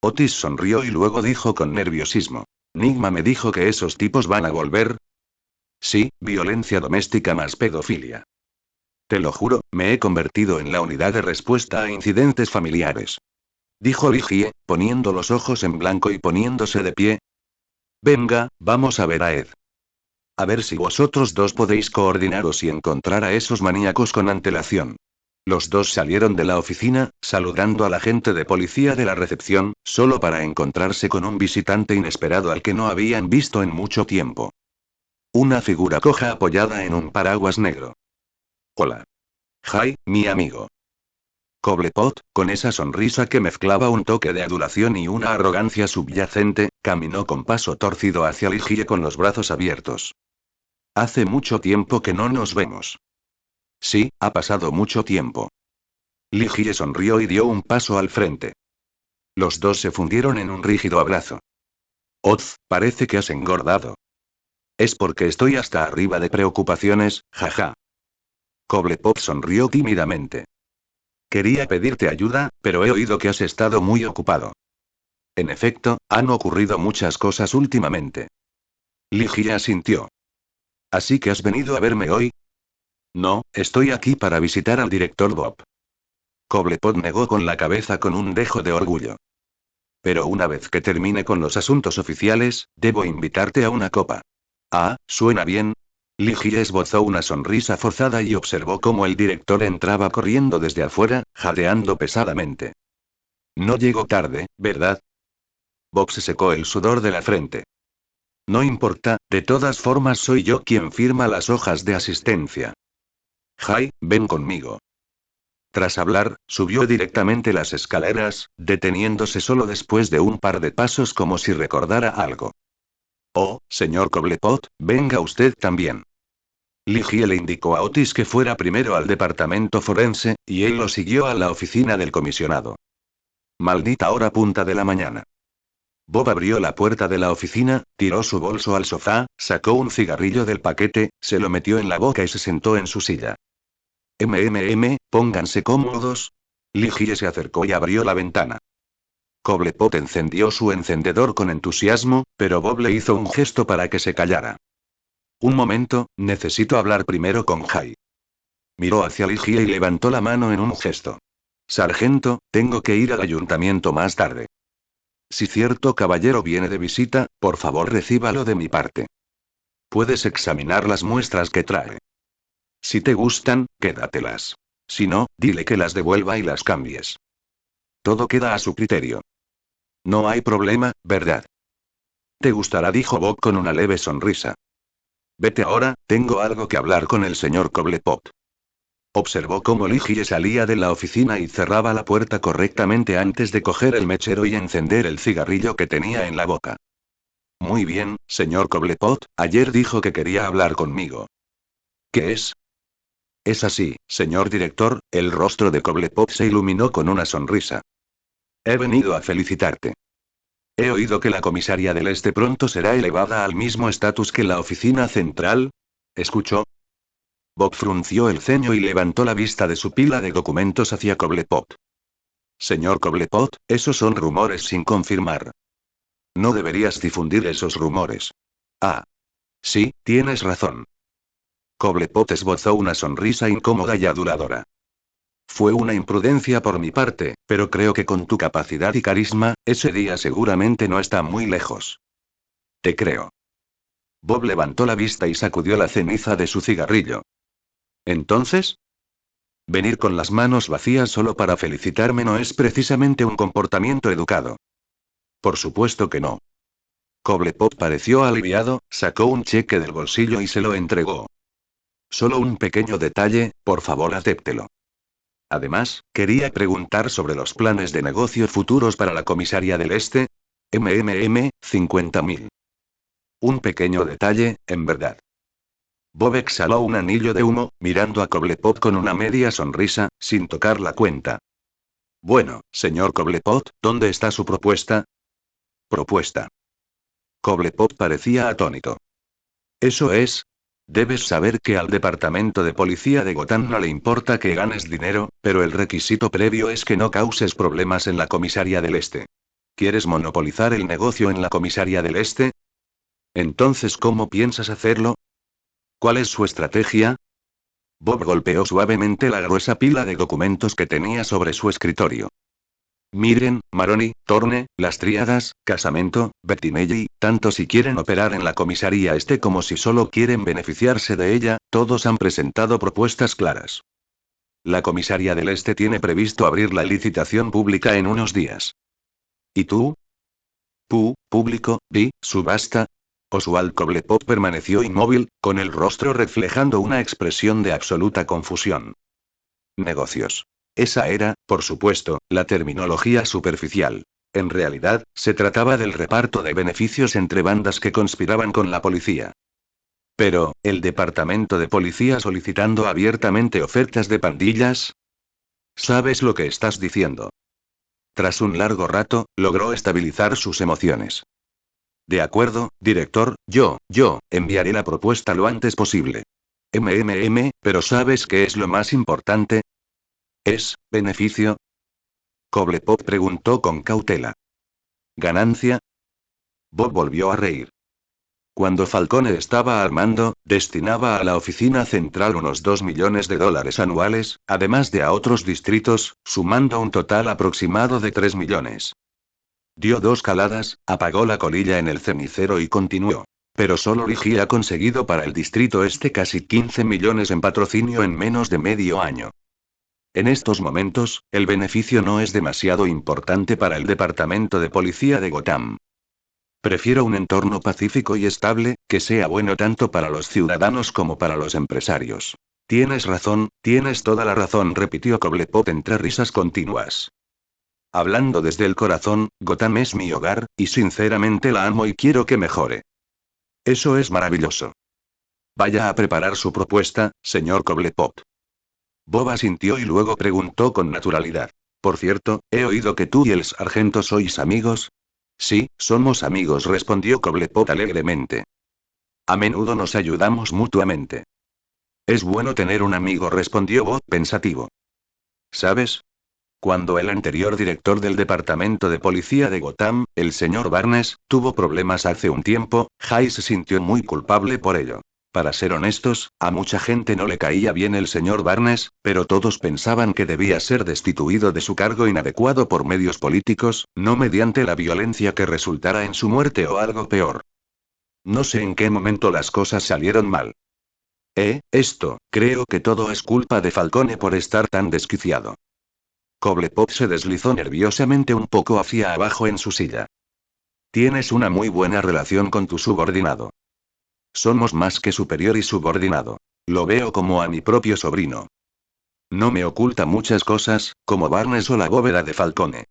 Otis sonrió y luego dijo con nerviosismo. Nigma me dijo que esos tipos van a volver. Sí, violencia doméstica más pedofilia. Te lo juro, me he convertido en la unidad de respuesta a incidentes familiares. Dijo Li Jie, poniendo los ojos en blanco y poniéndose de pie. Venga, vamos a ver a Ed. A ver si vosotros dos podéis coordinaros y encontrar a esos maníacos con antelación. Los dos salieron de la oficina, saludando al agente de policía de la recepción, solo para encontrarse con un visitante inesperado al que no habían visto en mucho tiempo. Una figura coja apoyada en un paraguas negro. Hola. Hi, mi amigo. Cobblepot, con esa sonrisa que mezclaba un toque de adulación y una arrogancia subyacente, caminó con paso torcido hacia Ligie con los brazos abiertos. Hace mucho tiempo que no nos vemos. Sí, ha pasado mucho tiempo. Ligie sonrió y dio un paso al frente. Los dos se fundieron en un rígido abrazo. Oz, parece que has engordado. Es porque estoy hasta arriba de preocupaciones, jaja. Cobblepot sonrió tímidamente. Quería pedirte ayuda, pero he oído que has estado muy ocupado. En efecto, han ocurrido muchas cosas últimamente. Ligia asintió. ¿Así que has venido a verme hoy? No, estoy aquí para visitar al director Bob. Cobblepot negó con la cabeza con un dejo de orgullo. Pero una vez que termine con los asuntos oficiales, debo invitarte a una copa. Ah, ¿suena bien? Ligia esbozó una sonrisa forzada y observó cómo el director entraba corriendo desde afuera, jadeando pesadamente. No llegó tarde, ¿verdad? Bob se secó el sudor de la frente. No importa, de todas formas soy yo quien firma las hojas de asistencia. Jai, ven conmigo. Tras hablar, subió directamente las escaleras, deteniéndose solo después de un par de pasos como si recordara algo. Oh, señor Cobblepot, venga usted también. Ligie le indicó a Otis que fuera primero al departamento forense, y él lo siguió a la oficina del comisionado. Maldita hora punta de la mañana. Bob abrió la puerta de la oficina, tiró su bolso al sofá, sacó un cigarrillo del paquete, se lo metió en la boca y se sentó en su silla. Pónganse cómodos. Ligie se acercó y abrió la ventana. Cobblepot encendió su encendedor con entusiasmo, pero Bob le hizo un gesto para que se callara. Un momento, necesito hablar primero con Jai. Miró hacia Ligie y levantó la mano en un gesto. Sargento, tengo que ir al ayuntamiento más tarde. Si cierto caballero viene de visita, por favor recíbalo de mi parte. Puedes examinar las muestras que trae. Si te gustan, quédatelas. Si no, dile que las devuelva y las cambies. Todo queda a su criterio. No hay problema, ¿verdad? Te gustará, dijo Bob con una leve sonrisa. Vete ahora, tengo algo que hablar con el señor Cobblepot. Observó cómo Ligie salía de la oficina y cerraba la puerta correctamente antes de coger el mechero y encender el cigarrillo que tenía en la boca. Muy bien, señor Cobblepot, ayer dijo que quería hablar conmigo. ¿Qué es? Es así, señor director, el rostro de Cobblepot se iluminó con una sonrisa. He venido a felicitarte. He oído que la comisaría del Este pronto será elevada al mismo estatus que la oficina central. ¿Escuchó? Bob frunció el ceño y levantó la vista de su pila de documentos hacia Cobblepot. Señor Cobblepot, esos son rumores sin confirmar. No deberías difundir esos rumores. Ah. Sí, tienes razón. Cobblepot esbozó una sonrisa incómoda y aduladora. Fue una imprudencia por mi parte, pero creo que con tu capacidad y carisma, ese día seguramente no está muy lejos. Te creo. Bob levantó la vista y sacudió la ceniza de su cigarrillo. ¿Entonces? Venir con las manos vacías solo para felicitarme no es precisamente un comportamiento educado. Por supuesto que no. Cobblepot pareció aliviado, sacó un cheque del bolsillo y se lo entregó. Solo un pequeño detalle, por favor acéptelo. Además, quería preguntar sobre los planes de negocio futuros para la comisaría del Este. 50.000. Un pequeño detalle, en verdad. Bob exhaló un anillo de humo, mirando a Cobblepot con una media sonrisa, sin tocar la cuenta. Bueno, señor Cobblepot, ¿dónde está su propuesta? Propuesta. Cobblepot parecía atónito. Eso es. Debes saber que al departamento de policía de Gotham no le importa que ganes dinero, pero el requisito previo es que no causes problemas en la comisaría del Este. ¿Quieres monopolizar el negocio en la comisaría del Este? Entonces, ¿cómo piensas hacerlo? ¿Cuál es su estrategia? Bob golpeó suavemente la gruesa pila de documentos que tenía sobre su escritorio. Miren, Maroni, Torne, las tríadas, Casamento, Bettinelli, tanto si quieren operar en la comisaría este como si solo quieren beneficiarse de ella, todos han presentado propuestas claras. La comisaría del Este tiene previsto abrir la licitación pública en unos días. ¿Y tú? Público, subasta. Oswald Cobblepot permaneció inmóvil, con el rostro reflejando una expresión de absoluta confusión. Negocios. Esa era, por supuesto, la terminología superficial. En realidad, se trataba del reparto de beneficios entre bandas que conspiraban con la policía. Pero, ¿el departamento de policía solicitando abiertamente ofertas de pandillas? ¿Sabes lo que estás diciendo? Tras un largo rato, logró estabilizar sus emociones. De acuerdo, director, yo, enviaré la propuesta lo antes posible. Pero ¿sabes qué es lo más importante? ¿Es beneficio? Cobblepot preguntó con cautela. ¿Ganancia? Bob volvió a reír. Cuando Falcone estaba al mando, destinaba a la oficina central unos $2 millones anuales, además de a otros distritos, sumando un total aproximado de 3 millones. Dio 2 caladas, apagó la colilla en el cenicero y continuó. Pero solo Ligi ha conseguido para el distrito este casi 15 millones en patrocinio en menos de medio año. En estos momentos, el beneficio no es demasiado importante para el departamento de policía de Gotham. Prefiero un entorno pacífico y estable, que sea bueno tanto para los ciudadanos como para los empresarios. Tienes razón, tienes toda la razón, repitió Cobblepot entre risas continuas. Hablando desde el corazón, Gotham es mi hogar, y sinceramente la amo y quiero que mejore. Eso es maravilloso. Vaya a preparar su propuesta, señor Cobblepot. Bob asintió y luego preguntó con naturalidad. Por cierto, he oído que tú y el sargento sois amigos. Sí, somos amigos, respondió Cobblepot alegremente. A menudo nos ayudamos mutuamente. Es bueno tener un amigo, respondió Bob pensativo. ¿Sabes? Cuando el anterior director del departamento de policía de Gotham, el señor Barnes, tuvo problemas hace un tiempo, Jay se sintió muy culpable por ello. Para ser honestos, a mucha gente no le caía bien el señor Barnes, pero todos pensaban que debía ser destituido de su cargo inadecuado por medios políticos, no mediante la violencia que resultara en su muerte o algo peor. No sé en qué momento las cosas salieron mal. Creo que todo es culpa de Falcone por estar tan desquiciado. Cobblepot se deslizó nerviosamente un poco hacia abajo en su silla. Tienes una muy buena relación con tu subordinado. Somos más que superior y subordinado. Lo veo como a mi propio sobrino. No me oculta muchas cosas, como Barnes o la bóveda de Falcone.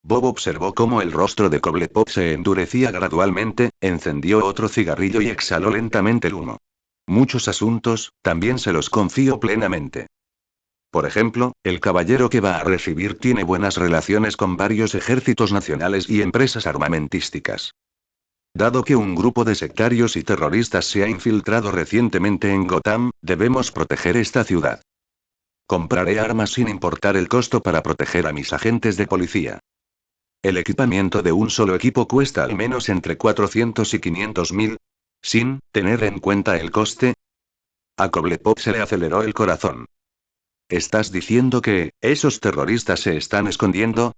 Bob observó cómo el rostro de Cobblepot se endurecía gradualmente, encendió otro cigarrillo y exhaló lentamente el humo. Muchos asuntos, también se los confío plenamente. Por ejemplo, el caballero que va a recibir tiene buenas relaciones con varios ejércitos nacionales y empresas armamentísticas. Dado que un grupo de sectarios y terroristas se ha infiltrado recientemente en Gotham, debemos proteger esta ciudad. Compraré armas sin importar el costo para proteger a mis agentes de policía. El equipamiento de un solo equipo cuesta al menos entre 400 y 500 mil. Sin tener en cuenta el coste. A Cobblepot se le aceleró el corazón. ¿Estás diciendo que esos terroristas se están escondiendo?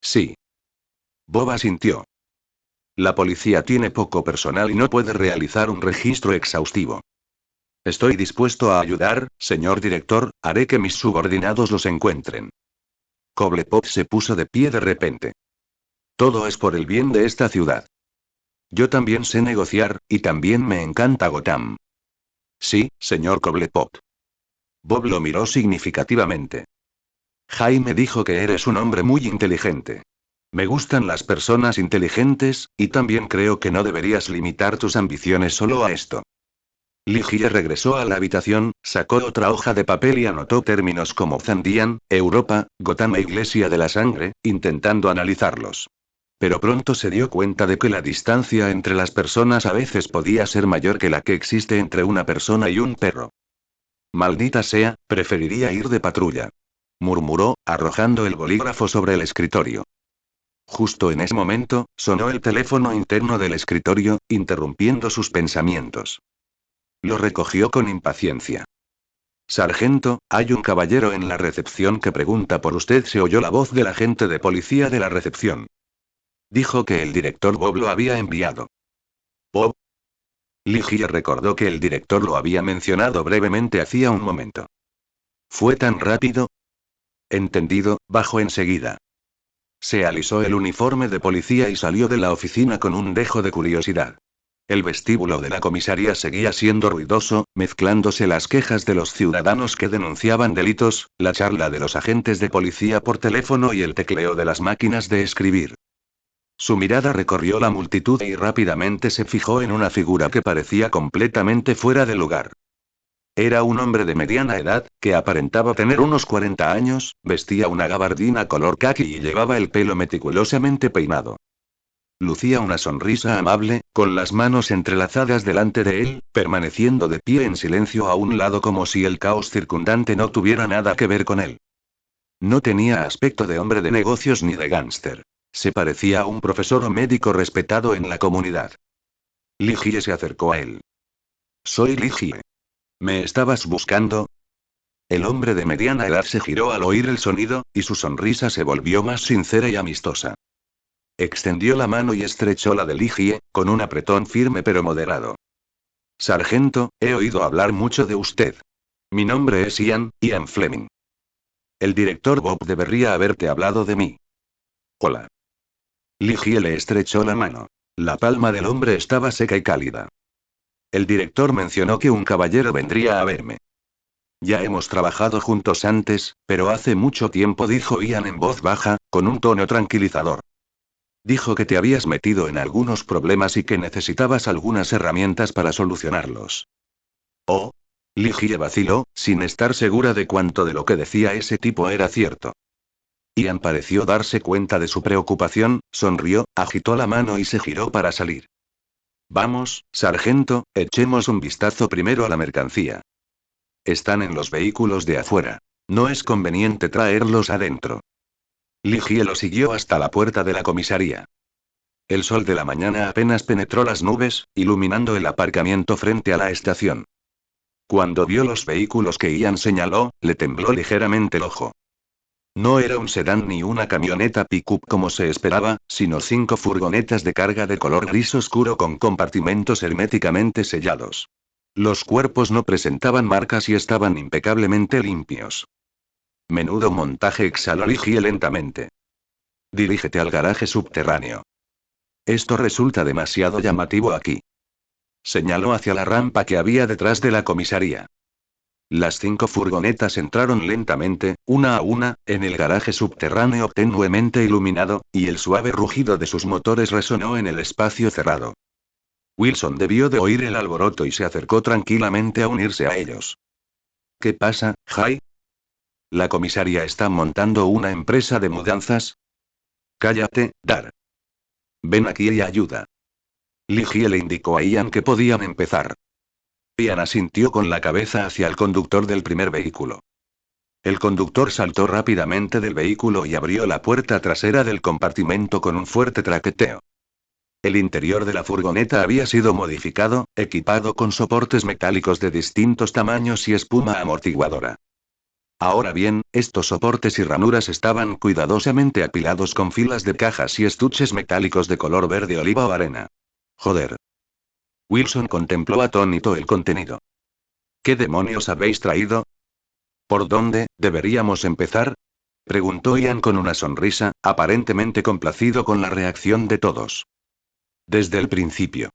Sí. Bob asintió. La policía tiene poco personal y no puede realizar un registro exhaustivo. Estoy dispuesto a ayudar, señor director, haré que mis subordinados los encuentren. Cobblepot se puso de pie de repente. Todo es por el bien de esta ciudad. Yo también sé negociar, y también me encanta Gotham. Sí, señor Cobblepot. Bob lo miró significativamente. Jaime dijo que eres un hombre muy inteligente. Me gustan las personas inteligentes, y también creo que no deberías limitar tus ambiciones solo a esto. Ligie regresó a la habitación, sacó otra hoja de papel y anotó términos como Zandian, Europa, Gotham e Iglesia de la Sangre, intentando analizarlos. Pero pronto se dio cuenta de que la distancia entre las personas a veces podía ser mayor que la que existe entre una persona y un perro. Maldita sea, preferiría ir de patrulla. Murmuró, arrojando el bolígrafo sobre el escritorio. Justo en ese momento, sonó el teléfono interno del escritorio, interrumpiendo sus pensamientos. Lo recogió con impaciencia. Sargento, hay un caballero en la recepción que pregunta por usted. Se oyó la voz del agente de policía de la recepción. Dijo que el director Bob lo había enviado. ¿Bob? Ligie recordó que el director lo había mencionado brevemente hacía un momento. ¿Fue tan rápido? Entendido, bajó enseguida. Se alisó el uniforme de policía y salió de la oficina con un dejo de curiosidad. El vestíbulo de la comisaría seguía siendo ruidoso, mezclándose las quejas de los ciudadanos que denunciaban delitos, la charla de los agentes de policía por teléfono y el tecleo de las máquinas de escribir. Su mirada recorrió la multitud y rápidamente se fijó en una figura que parecía completamente fuera de lugar. Era un hombre de mediana edad, que aparentaba tener unos 40 años, vestía una gabardina color caqui y llevaba el pelo meticulosamente peinado. Lucía una sonrisa amable, con las manos entrelazadas delante de él, permaneciendo de pie en silencio a un lado como si el caos circundante no tuviera nada que ver con él. No tenía aspecto de hombre de negocios ni de gángster. Se parecía a un profesor o médico respetado en la comunidad. Ligie se acercó a él. Soy Ligie. ¿Me estabas buscando? El hombre de mediana edad se giró al oír el sonido, y su sonrisa se volvió más sincera y amistosa. Extendió la mano y estrechó la de Ligie, con un apretón firme pero moderado. Sargento, he oído hablar mucho de usted. Mi nombre es Ian Fleming. El director Bob debería haberte hablado de mí. Hola. Ligie le estrechó la mano. La palma del hombre estaba seca y cálida. El director mencionó que un caballero vendría a verme. Ya hemos trabajado juntos antes, pero hace mucho tiempo, dijo Ian en voz baja, con un tono tranquilizador. Dijo que te habías metido en algunos problemas y que necesitabas algunas herramientas para solucionarlos. Oh. Ligie vaciló, sin estar segura de cuánto de lo que decía ese tipo era cierto. Ian pareció darse cuenta de su preocupación, sonrió, agitó la mano y se giró para salir. Vamos, sargento, echemos un vistazo primero a la mercancía. Están en los vehículos de afuera. No es conveniente traerlos adentro. Ligie lo siguió hasta la puerta de la comisaría. El sol de la mañana apenas penetró las nubes, iluminando el aparcamiento frente a la estación. Cuando vio los vehículos que Ian señaló, le tembló ligeramente el ojo. No era un sedán ni una camioneta pick-up como se esperaba, sino 5 furgonetas de carga de color gris oscuro con compartimentos herméticamente sellados. Los cuerpos no presentaban marcas y estaban impecablemente limpios. Menudo montaje, exhaló Ligie lentamente. Dirígete al garaje subterráneo. Esto resulta demasiado llamativo aquí. Señaló hacia la rampa que había detrás de la comisaría. Las 5 furgonetas entraron lentamente, una a una, en el garaje subterráneo tenuemente iluminado, y el suave rugido de sus motores resonó en el espacio cerrado. Wilson debió de oír el alboroto y se acercó tranquilamente a unirse a ellos. ¿Qué pasa, Jay? ¿La comisaría está montando una empresa de mudanzas? Cállate, Dar. Ven aquí y ayuda. Ligie le indicó a Ian que podían empezar. Ian asintió con la cabeza hacia el conductor del primer vehículo. El conductor saltó rápidamente del vehículo y abrió la puerta trasera del compartimento con un fuerte traqueteo. El interior de la furgoneta había sido modificado, equipado con soportes metálicos de distintos tamaños y espuma amortiguadora. Ahora bien, estos soportes y ranuras estaban cuidadosamente apilados con filas de cajas y estuches metálicos de color verde oliva o arena. Joder. Wilson contempló atónito el contenido. ¿Qué demonios habéis traído? ¿Por dónde deberíamos empezar? Preguntó Ian con una sonrisa, aparentemente complacido con la reacción de todos. Desde el principio.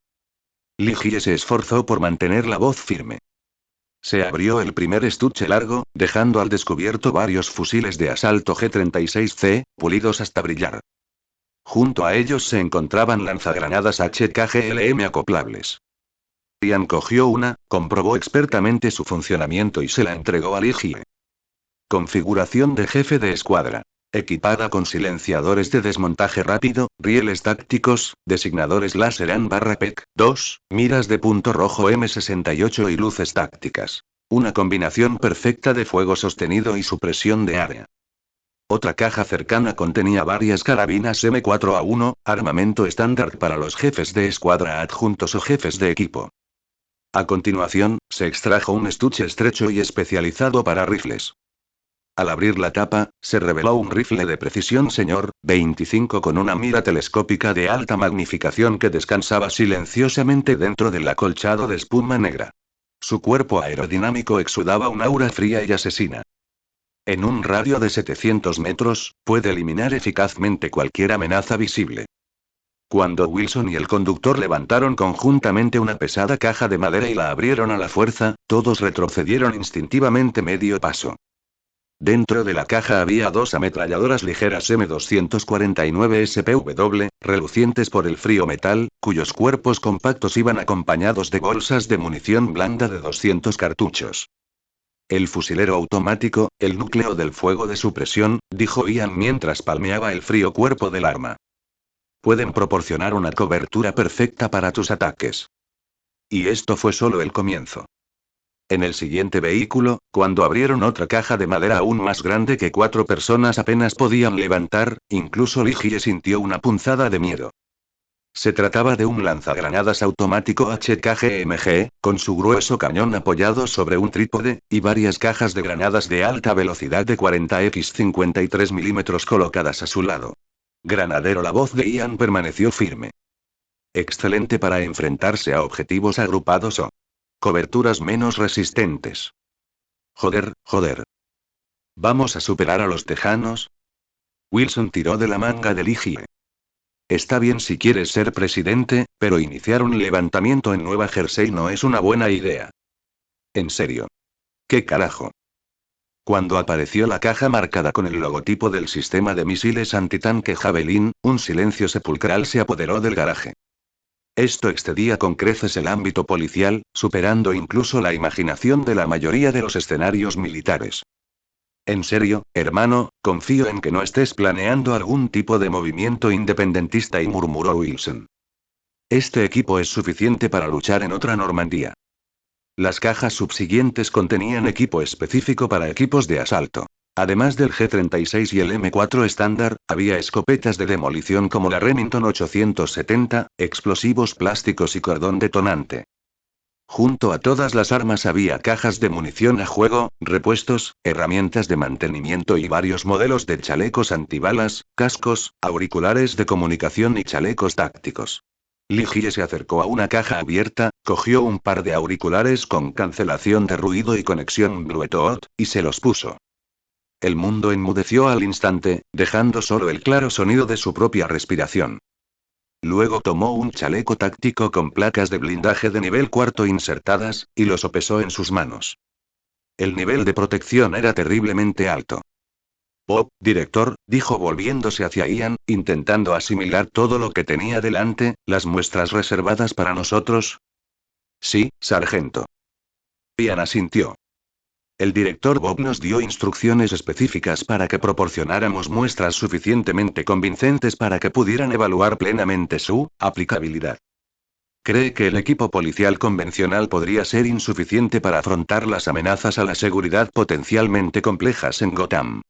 Ligie se esforzó por mantener la voz firme. Se abrió el primer estuche largo, dejando al descubierto varios fusiles de asalto G-36C, pulidos hasta brillar. Junto a ellos se encontraban lanzagranadas HKGLM acoplables. Ian cogió una, comprobó expertamente su funcionamiento y se la entregó a Ligie. Configuración de jefe de escuadra. Equipada con silenciadores de desmontaje rápido, rieles tácticos, designadores láser AN/PEC, 2, miras de punto rojo M68 y luces tácticas. Una combinación perfecta de fuego sostenido y supresión de área. Otra caja cercana contenía varias carabinas M4A1, armamento estándar para los jefes de escuadra adjuntos o jefes de equipo. A continuación, se extrajo un estuche estrecho y especializado para rifles. Al abrir la tapa, se reveló un rifle de precisión señor 25 con una mira telescópica de alta magnificación que descansaba silenciosamente dentro del acolchado de espuma negra. Su cuerpo aerodinámico exudaba un aura fría y asesina. En un radio de 700 metros, puede eliminar eficazmente cualquier amenaza visible. Cuando Wilson y el conductor levantaron conjuntamente una pesada caja de madera y la abrieron a la fuerza, todos retrocedieron instintivamente medio paso. Dentro de la caja había dos ametralladoras ligeras M249 SPW, relucientes por el frío metal, cuyos cuerpos compactos iban acompañados de bolsas de munición blanda de 200 cartuchos. El fusilero automático, el núcleo del fuego de supresión, dijo Ian mientras palmeaba el frío cuerpo del arma. Pueden proporcionar una cobertura perfecta para tus ataques. Y esto fue solo el comienzo. En el siguiente vehículo, cuando abrieron otra caja de madera aún más grande que 4 personas apenas podían levantar, incluso Ligie sintió una punzada de miedo. Se trataba de un lanzagranadas automático HKGMG, con su grueso cañón apoyado sobre un trípode, y varias cajas de granadas de alta velocidad de 40x 53 mm colocadas a su lado. Granadero, la voz de Ian permaneció firme. Excelente para enfrentarse a objetivos agrupados o coberturas menos resistentes. Joder. ¿Vamos a superar a los tejanos? Wilson tiró de la manga de Ligie. Está bien si quieres ser presidente, pero iniciar un levantamiento en Nueva Jersey no es una buena idea. ¿En serio? ¿Qué carajo? Cuando apareció la caja marcada con el logotipo del sistema de misiles antitanque Javelin, un silencio sepulcral se apoderó del garaje. Esto excedía con creces el ámbito policial, superando incluso la imaginación de la mayoría de los escenarios militares. En serio, hermano, confío en que no estés planeando algún tipo de movimiento independentista, y murmuró Wilson. Este equipo es suficiente para luchar en otra Normandía. Las cajas subsiguientes contenían equipo específico para equipos de asalto. Además del G-36 y el M4 estándar, había escopetas de demolición como la Remington 870, explosivos plásticos y cordón detonante. Junto a todas las armas había cajas de munición a juego, repuestos, herramientas de mantenimiento y varios modelos de chalecos antibalas, cascos, auriculares de comunicación y chalecos tácticos. Ligie se acercó a una caja abierta, cogió un par de auriculares con cancelación de ruido y conexión Bluetooth, y se los puso. El mundo enmudeció al instante, dejando solo el claro sonido de su propia respiración. Luego tomó un chaleco táctico con placas de blindaje de nivel 4 insertadas, y lo sopesó en sus manos. El nivel de protección era terriblemente alto. Director, dijo volviéndose hacia Ian, intentando asimilar todo lo que tenía delante, las muestras reservadas para nosotros. Sí, sargento. Ian asintió. El director Bob nos dio instrucciones específicas para que proporcionáramos muestras suficientemente convincentes para que pudieran evaluar plenamente su aplicabilidad. ¿Cree que el equipo policial convencional podría ser insuficiente para afrontar las amenazas a la seguridad potencialmente complejas en Gotham?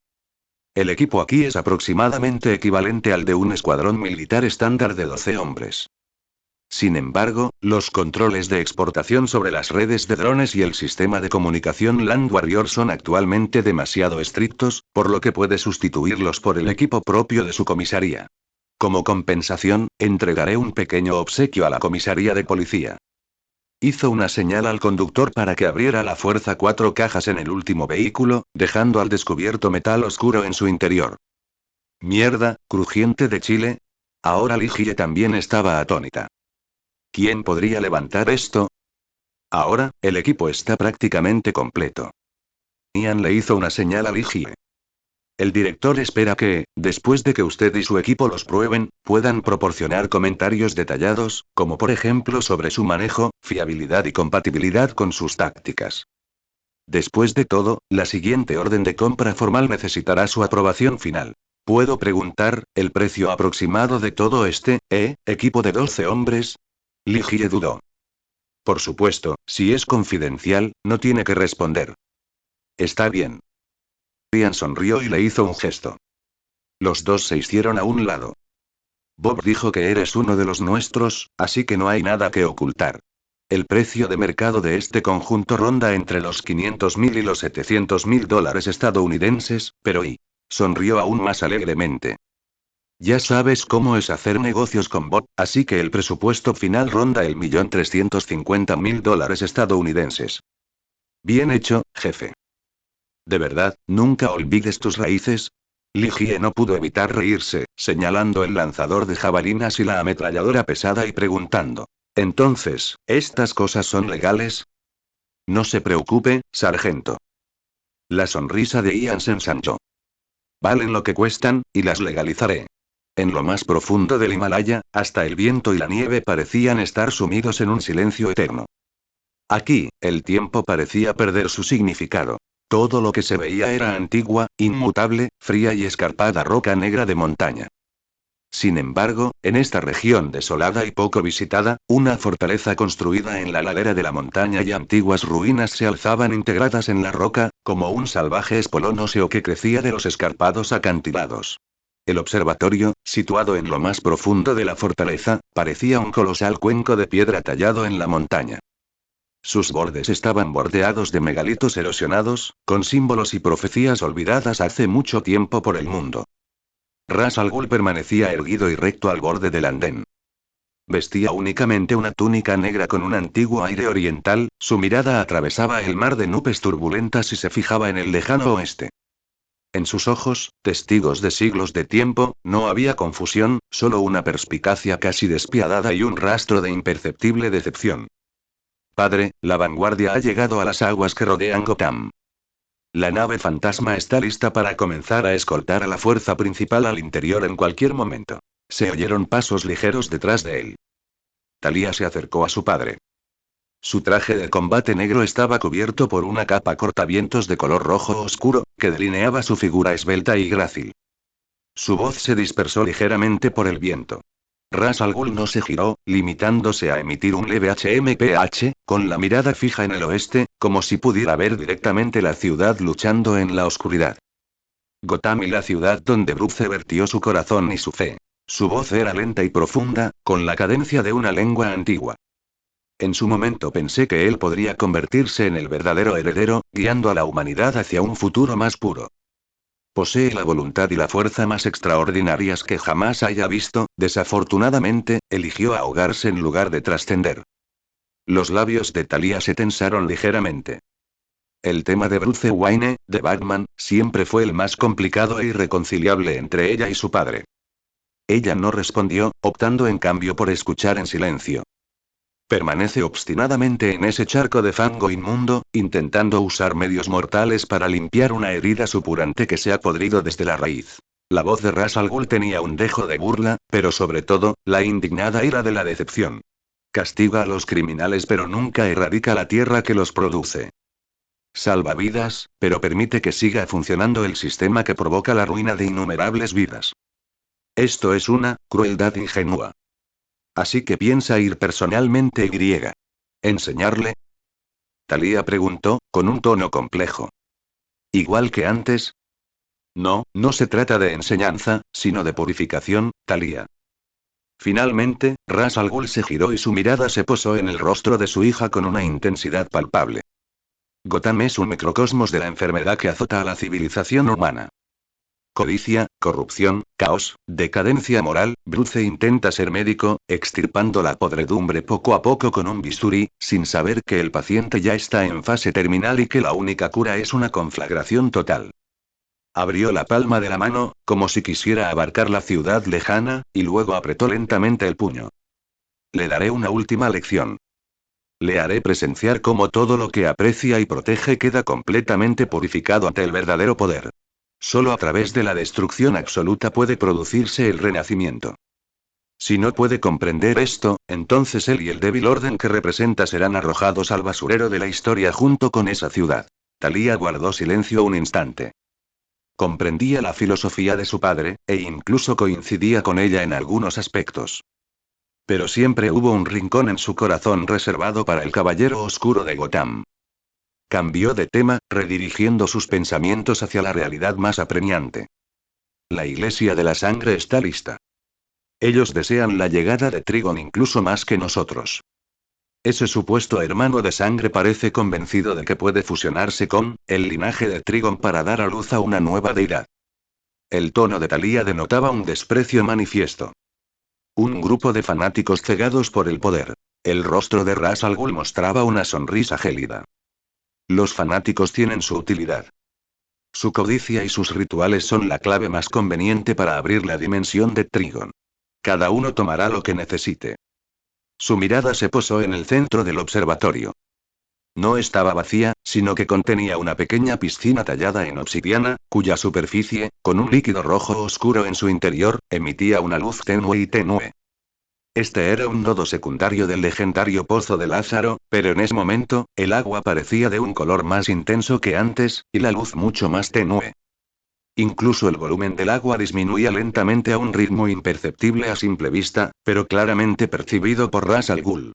El equipo aquí es aproximadamente equivalente al de un escuadrón militar estándar de 12 hombres. Sin embargo, los controles de exportación sobre las redes de drones y el sistema de comunicación Land Warrior son actualmente demasiado estrictos, por lo que puede sustituirlos por el equipo propio de su comisaría. Como compensación, entregaré un pequeño obsequio a la comisaría de policía. Hizo una señal al conductor para que abriera a la fuerza 4 cajas en el último vehículo, dejando al descubierto metal oscuro en su interior. Mierda, crujiente de chile. Ahora Ligie también estaba atónita. ¿Quién podría levantar esto? Ahora, el equipo está prácticamente completo. Ian le hizo una señal a Ligie. El director espera que, después de que usted y su equipo los prueben, puedan proporcionar comentarios detallados, como por ejemplo sobre su manejo, fiabilidad y compatibilidad con sus tácticas. Después de todo, la siguiente orden de compra formal necesitará su aprobación final. ¿Puedo preguntar, el precio aproximado de todo este, equipo de 12 hombres? Ligie dudó. Por supuesto, si es confidencial, no tiene que responder. Está bien. Ian sonrió y le hizo un gesto. Los dos se hicieron a un lado. Bob dijo que eres uno de los nuestros, así que no hay nada que ocultar. El precio de mercado de este conjunto ronda entre los 500.000 y los 700.000 dólares estadounidenses, pero sonrió aún más alegremente. Ya sabes cómo es hacer negocios con Bob, así que el presupuesto final ronda el 1.350.000 dólares estadounidenses. Bien hecho, jefe. ¿De verdad, nunca olvides tus raíces? Ligie no pudo evitar reírse, señalando el lanzador de jabalinas y la ametralladora pesada y preguntando. Entonces, ¿estas cosas son legales? No se preocupe, sargento. La sonrisa de Ian se ensanchó. Valen lo que cuestan, y las legalizaré. En lo más profundo del Himalaya, hasta el viento y la nieve parecían estar sumidos en un silencio eterno. Aquí, el tiempo parecía perder su significado. Todo lo que se veía era antigua, inmutable, fría y escarpada roca negra de montaña. Sin embargo, en esta región desolada y poco visitada, una fortaleza construida en la ladera de la montaña y antiguas ruinas se alzaban integradas en la roca, como un salvaje espolón óseo que crecía de los escarpados acantilados. El observatorio, situado en lo más profundo de la fortaleza, parecía un colosal cuenco de piedra tallado en la montaña. Sus bordes estaban bordeados de megalitos erosionados, con símbolos y profecías olvidadas hace mucho tiempo por el mundo. Ras Al Ghul permanecía erguido y recto al borde del andén. Vestía únicamente una túnica negra con un antiguo aire oriental, su mirada atravesaba el mar de nubes turbulentas y se fijaba en el lejano oeste. En sus ojos, testigos de siglos de tiempo, no había confusión, solo una perspicacia casi despiadada y un rastro de imperceptible decepción. Padre, la vanguardia ha llegado a las aguas que rodean Gotham. La nave fantasma está lista para comenzar a escoltar a la fuerza principal al interior en cualquier momento. Se oyeron pasos ligeros detrás de él. Talia se acercó a su padre. Su traje de combate negro estaba cubierto por una capa cortavientos de color rojo oscuro, que delineaba su figura esbelta y grácil. Su voz se dispersó ligeramente por el viento. Ras Al Ghul no se giró, limitándose a emitir un leve HMPH, con la mirada fija en el oeste, como si pudiera ver directamente la ciudad luchando en la oscuridad. Gotham y la ciudad donde Bruce vertió su corazón y su fe. Su voz era lenta y profunda, con la cadencia de una lengua antigua. En su momento pensé que él podría convertirse en el verdadero heredero, guiando a la humanidad hacia un futuro más puro. Posee la voluntad y la fuerza más extraordinarias que jamás haya visto, desafortunadamente, eligió ahogarse en lugar de trascender. Los labios de Talia se tensaron ligeramente. El tema de Bruce Wayne, de Batman, siempre fue el más complicado e irreconciliable entre ella y su padre. Ella no respondió, optando en cambio por escuchar en silencio. Permanece obstinadamente en ese charco de fango inmundo, intentando usar medios mortales para limpiar una herida supurante que se ha podrido desde la raíz. La voz de Ras Al Ghul tenía un dejo de burla, pero sobre todo, la indignada ira de la decepción. Castiga a los criminales pero nunca erradica la tierra que los produce. Salva vidas, pero permite que siga funcionando el sistema que provoca la ruina de innumerables vidas. Esto es una crueldad ingenua. Así que piensa ir personalmente y enseñarle. Talia preguntó, con un tono complejo. ¿Igual que antes? No, no se trata de enseñanza, sino de purificación, Talia. Finalmente, Ras Al Ghul se giró y su mirada se posó en el rostro de su hija con una intensidad palpable. Gotham es un microcosmos de la enfermedad que azota a la civilización humana. Codicia, corrupción, caos, decadencia moral. Bruce intenta ser médico, extirpando la podredumbre poco a poco con un bisturí, sin saber que el paciente ya está en fase terminal y que la única cura es una conflagración total. Abrió la palma de la mano, como si quisiera abarcar la ciudad lejana, y luego apretó lentamente el puño. Le daré una última lección. Le haré presenciar cómo todo lo que aprecia y protege queda completamente purificado ante el verdadero poder. Solo a través de la destrucción absoluta puede producirse el renacimiento. Si no puede comprender esto, entonces él y el débil orden que representa serán arrojados al basurero de la historia junto con esa ciudad. Talia guardó silencio un instante. Comprendía la filosofía de su padre, e incluso coincidía con ella en algunos aspectos. Pero siempre hubo un rincón en su corazón reservado para el caballero oscuro de Gotham. Cambió de tema, redirigiendo sus pensamientos hacia la realidad más apremiante. La Iglesia de la Sangre está lista. Ellos desean la llegada de Trigon incluso más que nosotros. Ese supuesto hermano de sangre parece convencido de que puede fusionarse con el linaje de Trigon para dar a luz a una nueva deidad. El tono de Thalía denotaba un desprecio manifiesto. Un grupo de fanáticos cegados por el poder. El rostro de Ra's al Ghul mostraba una sonrisa gélida. Los fanáticos tienen su utilidad. Su codicia y sus rituales son la clave más conveniente para abrir la dimensión de Trigon. Cada uno tomará lo que necesite. Su mirada se posó en el centro del observatorio. No estaba vacía, sino que contenía una pequeña piscina tallada en obsidiana, cuya superficie, con un líquido rojo oscuro en su interior, emitía una luz tenue y tenue. Este era un nodo secundario del legendario Pozo de Lázaro, pero en ese momento, el agua parecía de un color más intenso que antes, y la luz mucho más tenue. Incluso el volumen del agua disminuía lentamente a un ritmo imperceptible a simple vista, pero claramente percibido por Ra's al Ghul.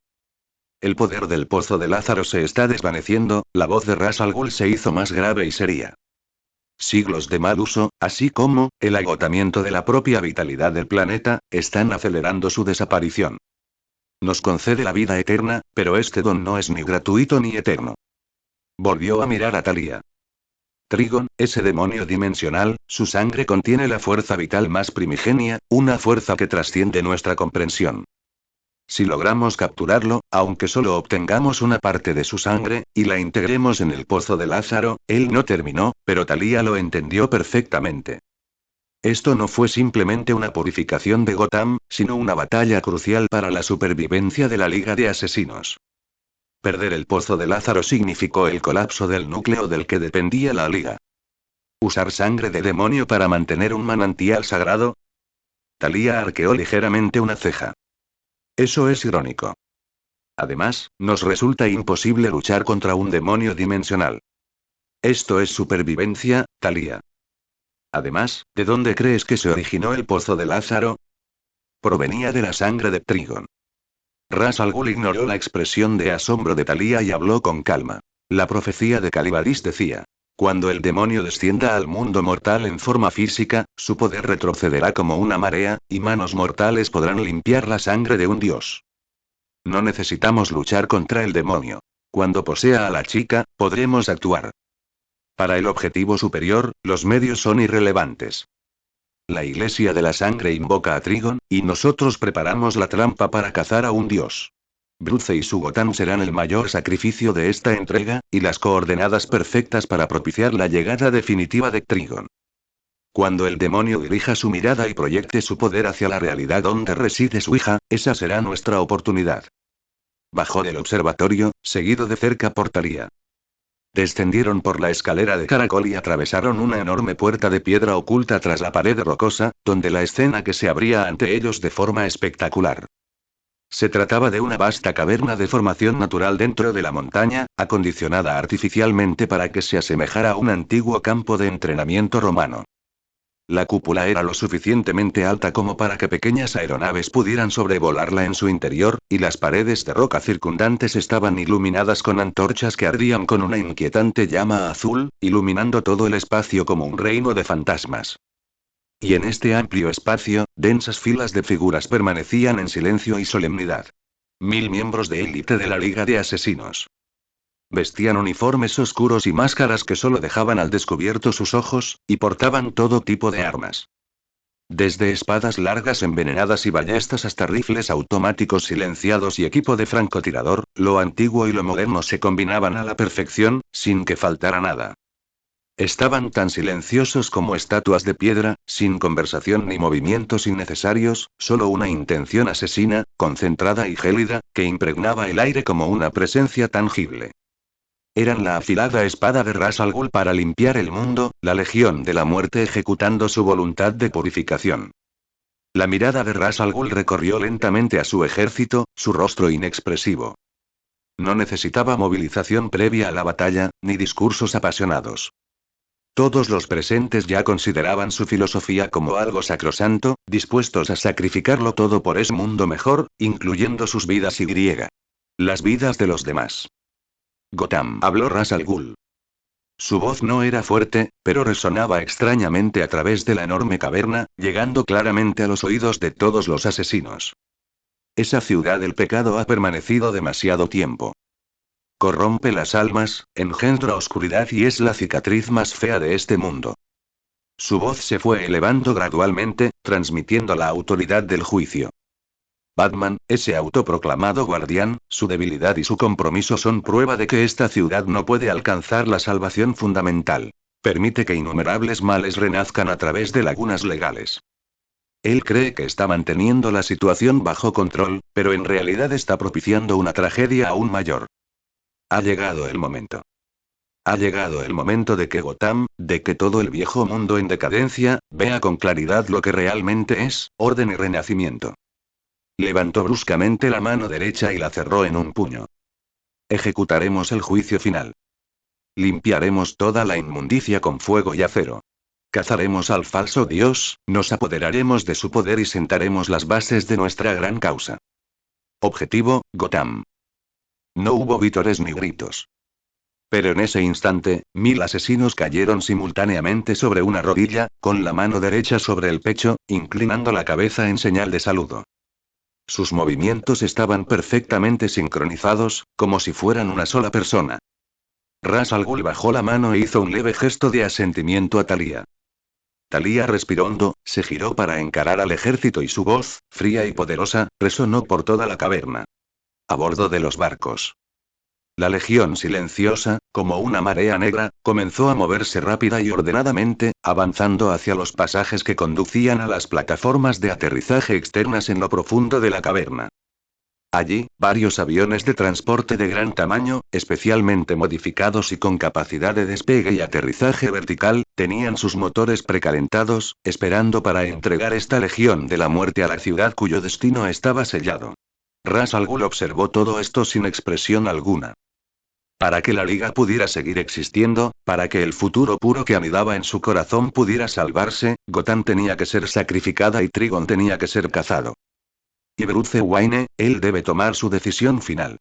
El poder del Pozo de Lázaro se está desvaneciendo, la voz de Ra's al Ghul se hizo más grave y seria. Siglos de mal uso, así como el agotamiento de la propia vitalidad del planeta, están acelerando su desaparición. Nos concede la vida eterna, pero este don no es ni gratuito ni eterno. Volvió a mirar a Thalía. Trigon, ese demonio dimensional, su sangre contiene la fuerza vital más primigenia, una fuerza que trasciende nuestra comprensión. Si logramos capturarlo, aunque solo obtengamos una parte de su sangre, y la integremos en el Pozo de Lázaro, él no terminó, pero Thalía lo entendió perfectamente. Esto no fue simplemente una purificación de Gotham, sino una batalla crucial para la supervivencia de la Liga de Asesinos. Perder el Pozo de Lázaro significó el colapso del núcleo del que dependía la Liga. ¿Usar sangre de demonio para mantener un manantial sagrado? Thalía arqueó ligeramente una ceja. Eso es irónico. Además, nos resulta imposible luchar contra un demonio dimensional. Esto es supervivencia, Thalía. Además, ¿de dónde crees que se originó el Pozo de Lázaro? Provenía de la sangre de Trigon. Ra's al Ghul ignoró la expresión de asombro de Thalía y habló con calma. La profecía de Calibardis decía: cuando el demonio descienda al mundo mortal en forma física, su poder retrocederá como una marea, y manos mortales podrán limpiar la sangre de un dios. No necesitamos luchar contra el demonio. Cuando posea a la chica, podremos actuar. Para el objetivo superior, los medios son irrelevantes. La Iglesia de la Sangre invoca a Trigon, y nosotros preparamos la trampa para cazar a un dios. Bruce y su Gotham serán el mayor sacrificio de esta entrega, y las coordenadas perfectas para propiciar la llegada definitiva de Trigon. Cuando el demonio dirija su mirada y proyecte su poder hacia la realidad donde reside su hija, esa será nuestra oportunidad. Bajó del observatorio, seguido de cerca por Thalía. Descendieron por la escalera de caracol y atravesaron una enorme puerta de piedra oculta tras la pared rocosa, donde la escena que se abría ante ellos de forma espectacular. Se trataba de una vasta caverna de formación natural dentro de la montaña, acondicionada artificialmente para que se asemejara a un antiguo campo de entrenamiento romano. La cúpula era lo suficientemente alta como para que pequeñas aeronaves pudieran sobrevolarla en su interior, y las paredes de roca circundantes estaban iluminadas con antorchas que ardían con una inquietante llama azul, iluminando todo el espacio como un reino de fantasmas. Y en este amplio espacio, densas filas de figuras permanecían en silencio y solemnidad. 1000 miembros de élite de la Liga de Asesinos. Vestían uniformes oscuros y máscaras que solo dejaban al descubierto sus ojos, y portaban todo tipo de armas. Desde espadas largas envenenadas y ballestas hasta rifles automáticos silenciados y equipo de francotirador, lo antiguo y lo moderno se combinaban a la perfección, sin que faltara nada. Estaban tan silenciosos como estatuas de piedra, sin conversación ni movimientos innecesarios, solo una intención asesina, concentrada y gélida, que impregnaba el aire como una presencia tangible. Eran la afilada espada de Ra's al Ghul para limpiar el mundo, la Legión de la Muerte ejecutando su voluntad de purificación. La mirada de Ra's al Ghul recorrió lentamente a su ejército, su rostro inexpresivo. No necesitaba movilización previa a la batalla, ni discursos apasionados. Todos los presentes ya consideraban su filosofía como algo sacrosanto, dispuestos a sacrificarlo todo por ese mundo mejor, incluyendo sus vidas y las vidas de los demás. Gotham, habló Ra's al Ghul. Su voz no era fuerte, pero resonaba extrañamente a través de la enorme caverna, llegando claramente a los oídos de todos los asesinos. Esa ciudad del pecado ha permanecido demasiado tiempo. Corrompe las almas, engendra oscuridad y es la cicatriz más fea de este mundo. Su voz se fue elevando gradualmente, transmitiendo la autoridad del juicio. Batman, ese autoproclamado guardián, su debilidad y su compromiso son prueba de que esta ciudad no puede alcanzar la salvación fundamental. Permite que innumerables males renazcan a través de lagunas legales. Él cree que está manteniendo la situación bajo control, pero en realidad está propiciando una tragedia aún mayor. Ha llegado el momento. Ha llegado el momento de que Gotham, de que todo el viejo mundo en decadencia, vea con claridad lo que realmente es, orden y renacimiento. Levantó bruscamente la mano derecha y la cerró en un puño. Ejecutaremos el juicio final. Limpiaremos toda la inmundicia con fuego y acero. Cazaremos al falso dios, nos apoderaremos de su poder y sentaremos las bases de nuestra gran causa. Objetivo, Gotham. No hubo vítores ni gritos. Pero en ese instante, 1000 asesinos cayeron simultáneamente sobre una rodilla, con la mano derecha sobre el pecho, inclinando la cabeza en señal de saludo. Sus movimientos estaban perfectamente sincronizados, como si fueran una sola persona. Ra's al Ghul bajó la mano e hizo un leve gesto de asentimiento a Talia. Talia respiró hondo, se giró para encarar al ejército y su voz, fría y poderosa, resonó por toda la caverna. A bordo de los barcos. La legión silenciosa, como una marea negra, comenzó a moverse rápida y ordenadamente, avanzando hacia los pasajes que conducían a las plataformas de aterrizaje externas en lo profundo de la caverna. Allí, varios aviones de transporte de gran tamaño, especialmente modificados y con capacidad de despegue y aterrizaje vertical, tenían sus motores precalentados, esperando para entregar esta legión de la muerte a la ciudad cuyo destino estaba sellado. Ra's al Ghul observó todo esto sin expresión alguna. Para que la Liga pudiera seguir existiendo, para que el futuro puro que anidaba en su corazón pudiera salvarse, Gotham tenía que ser sacrificada y Trigon tenía que ser cazado. Y Bruce Wayne, él debe tomar su decisión final.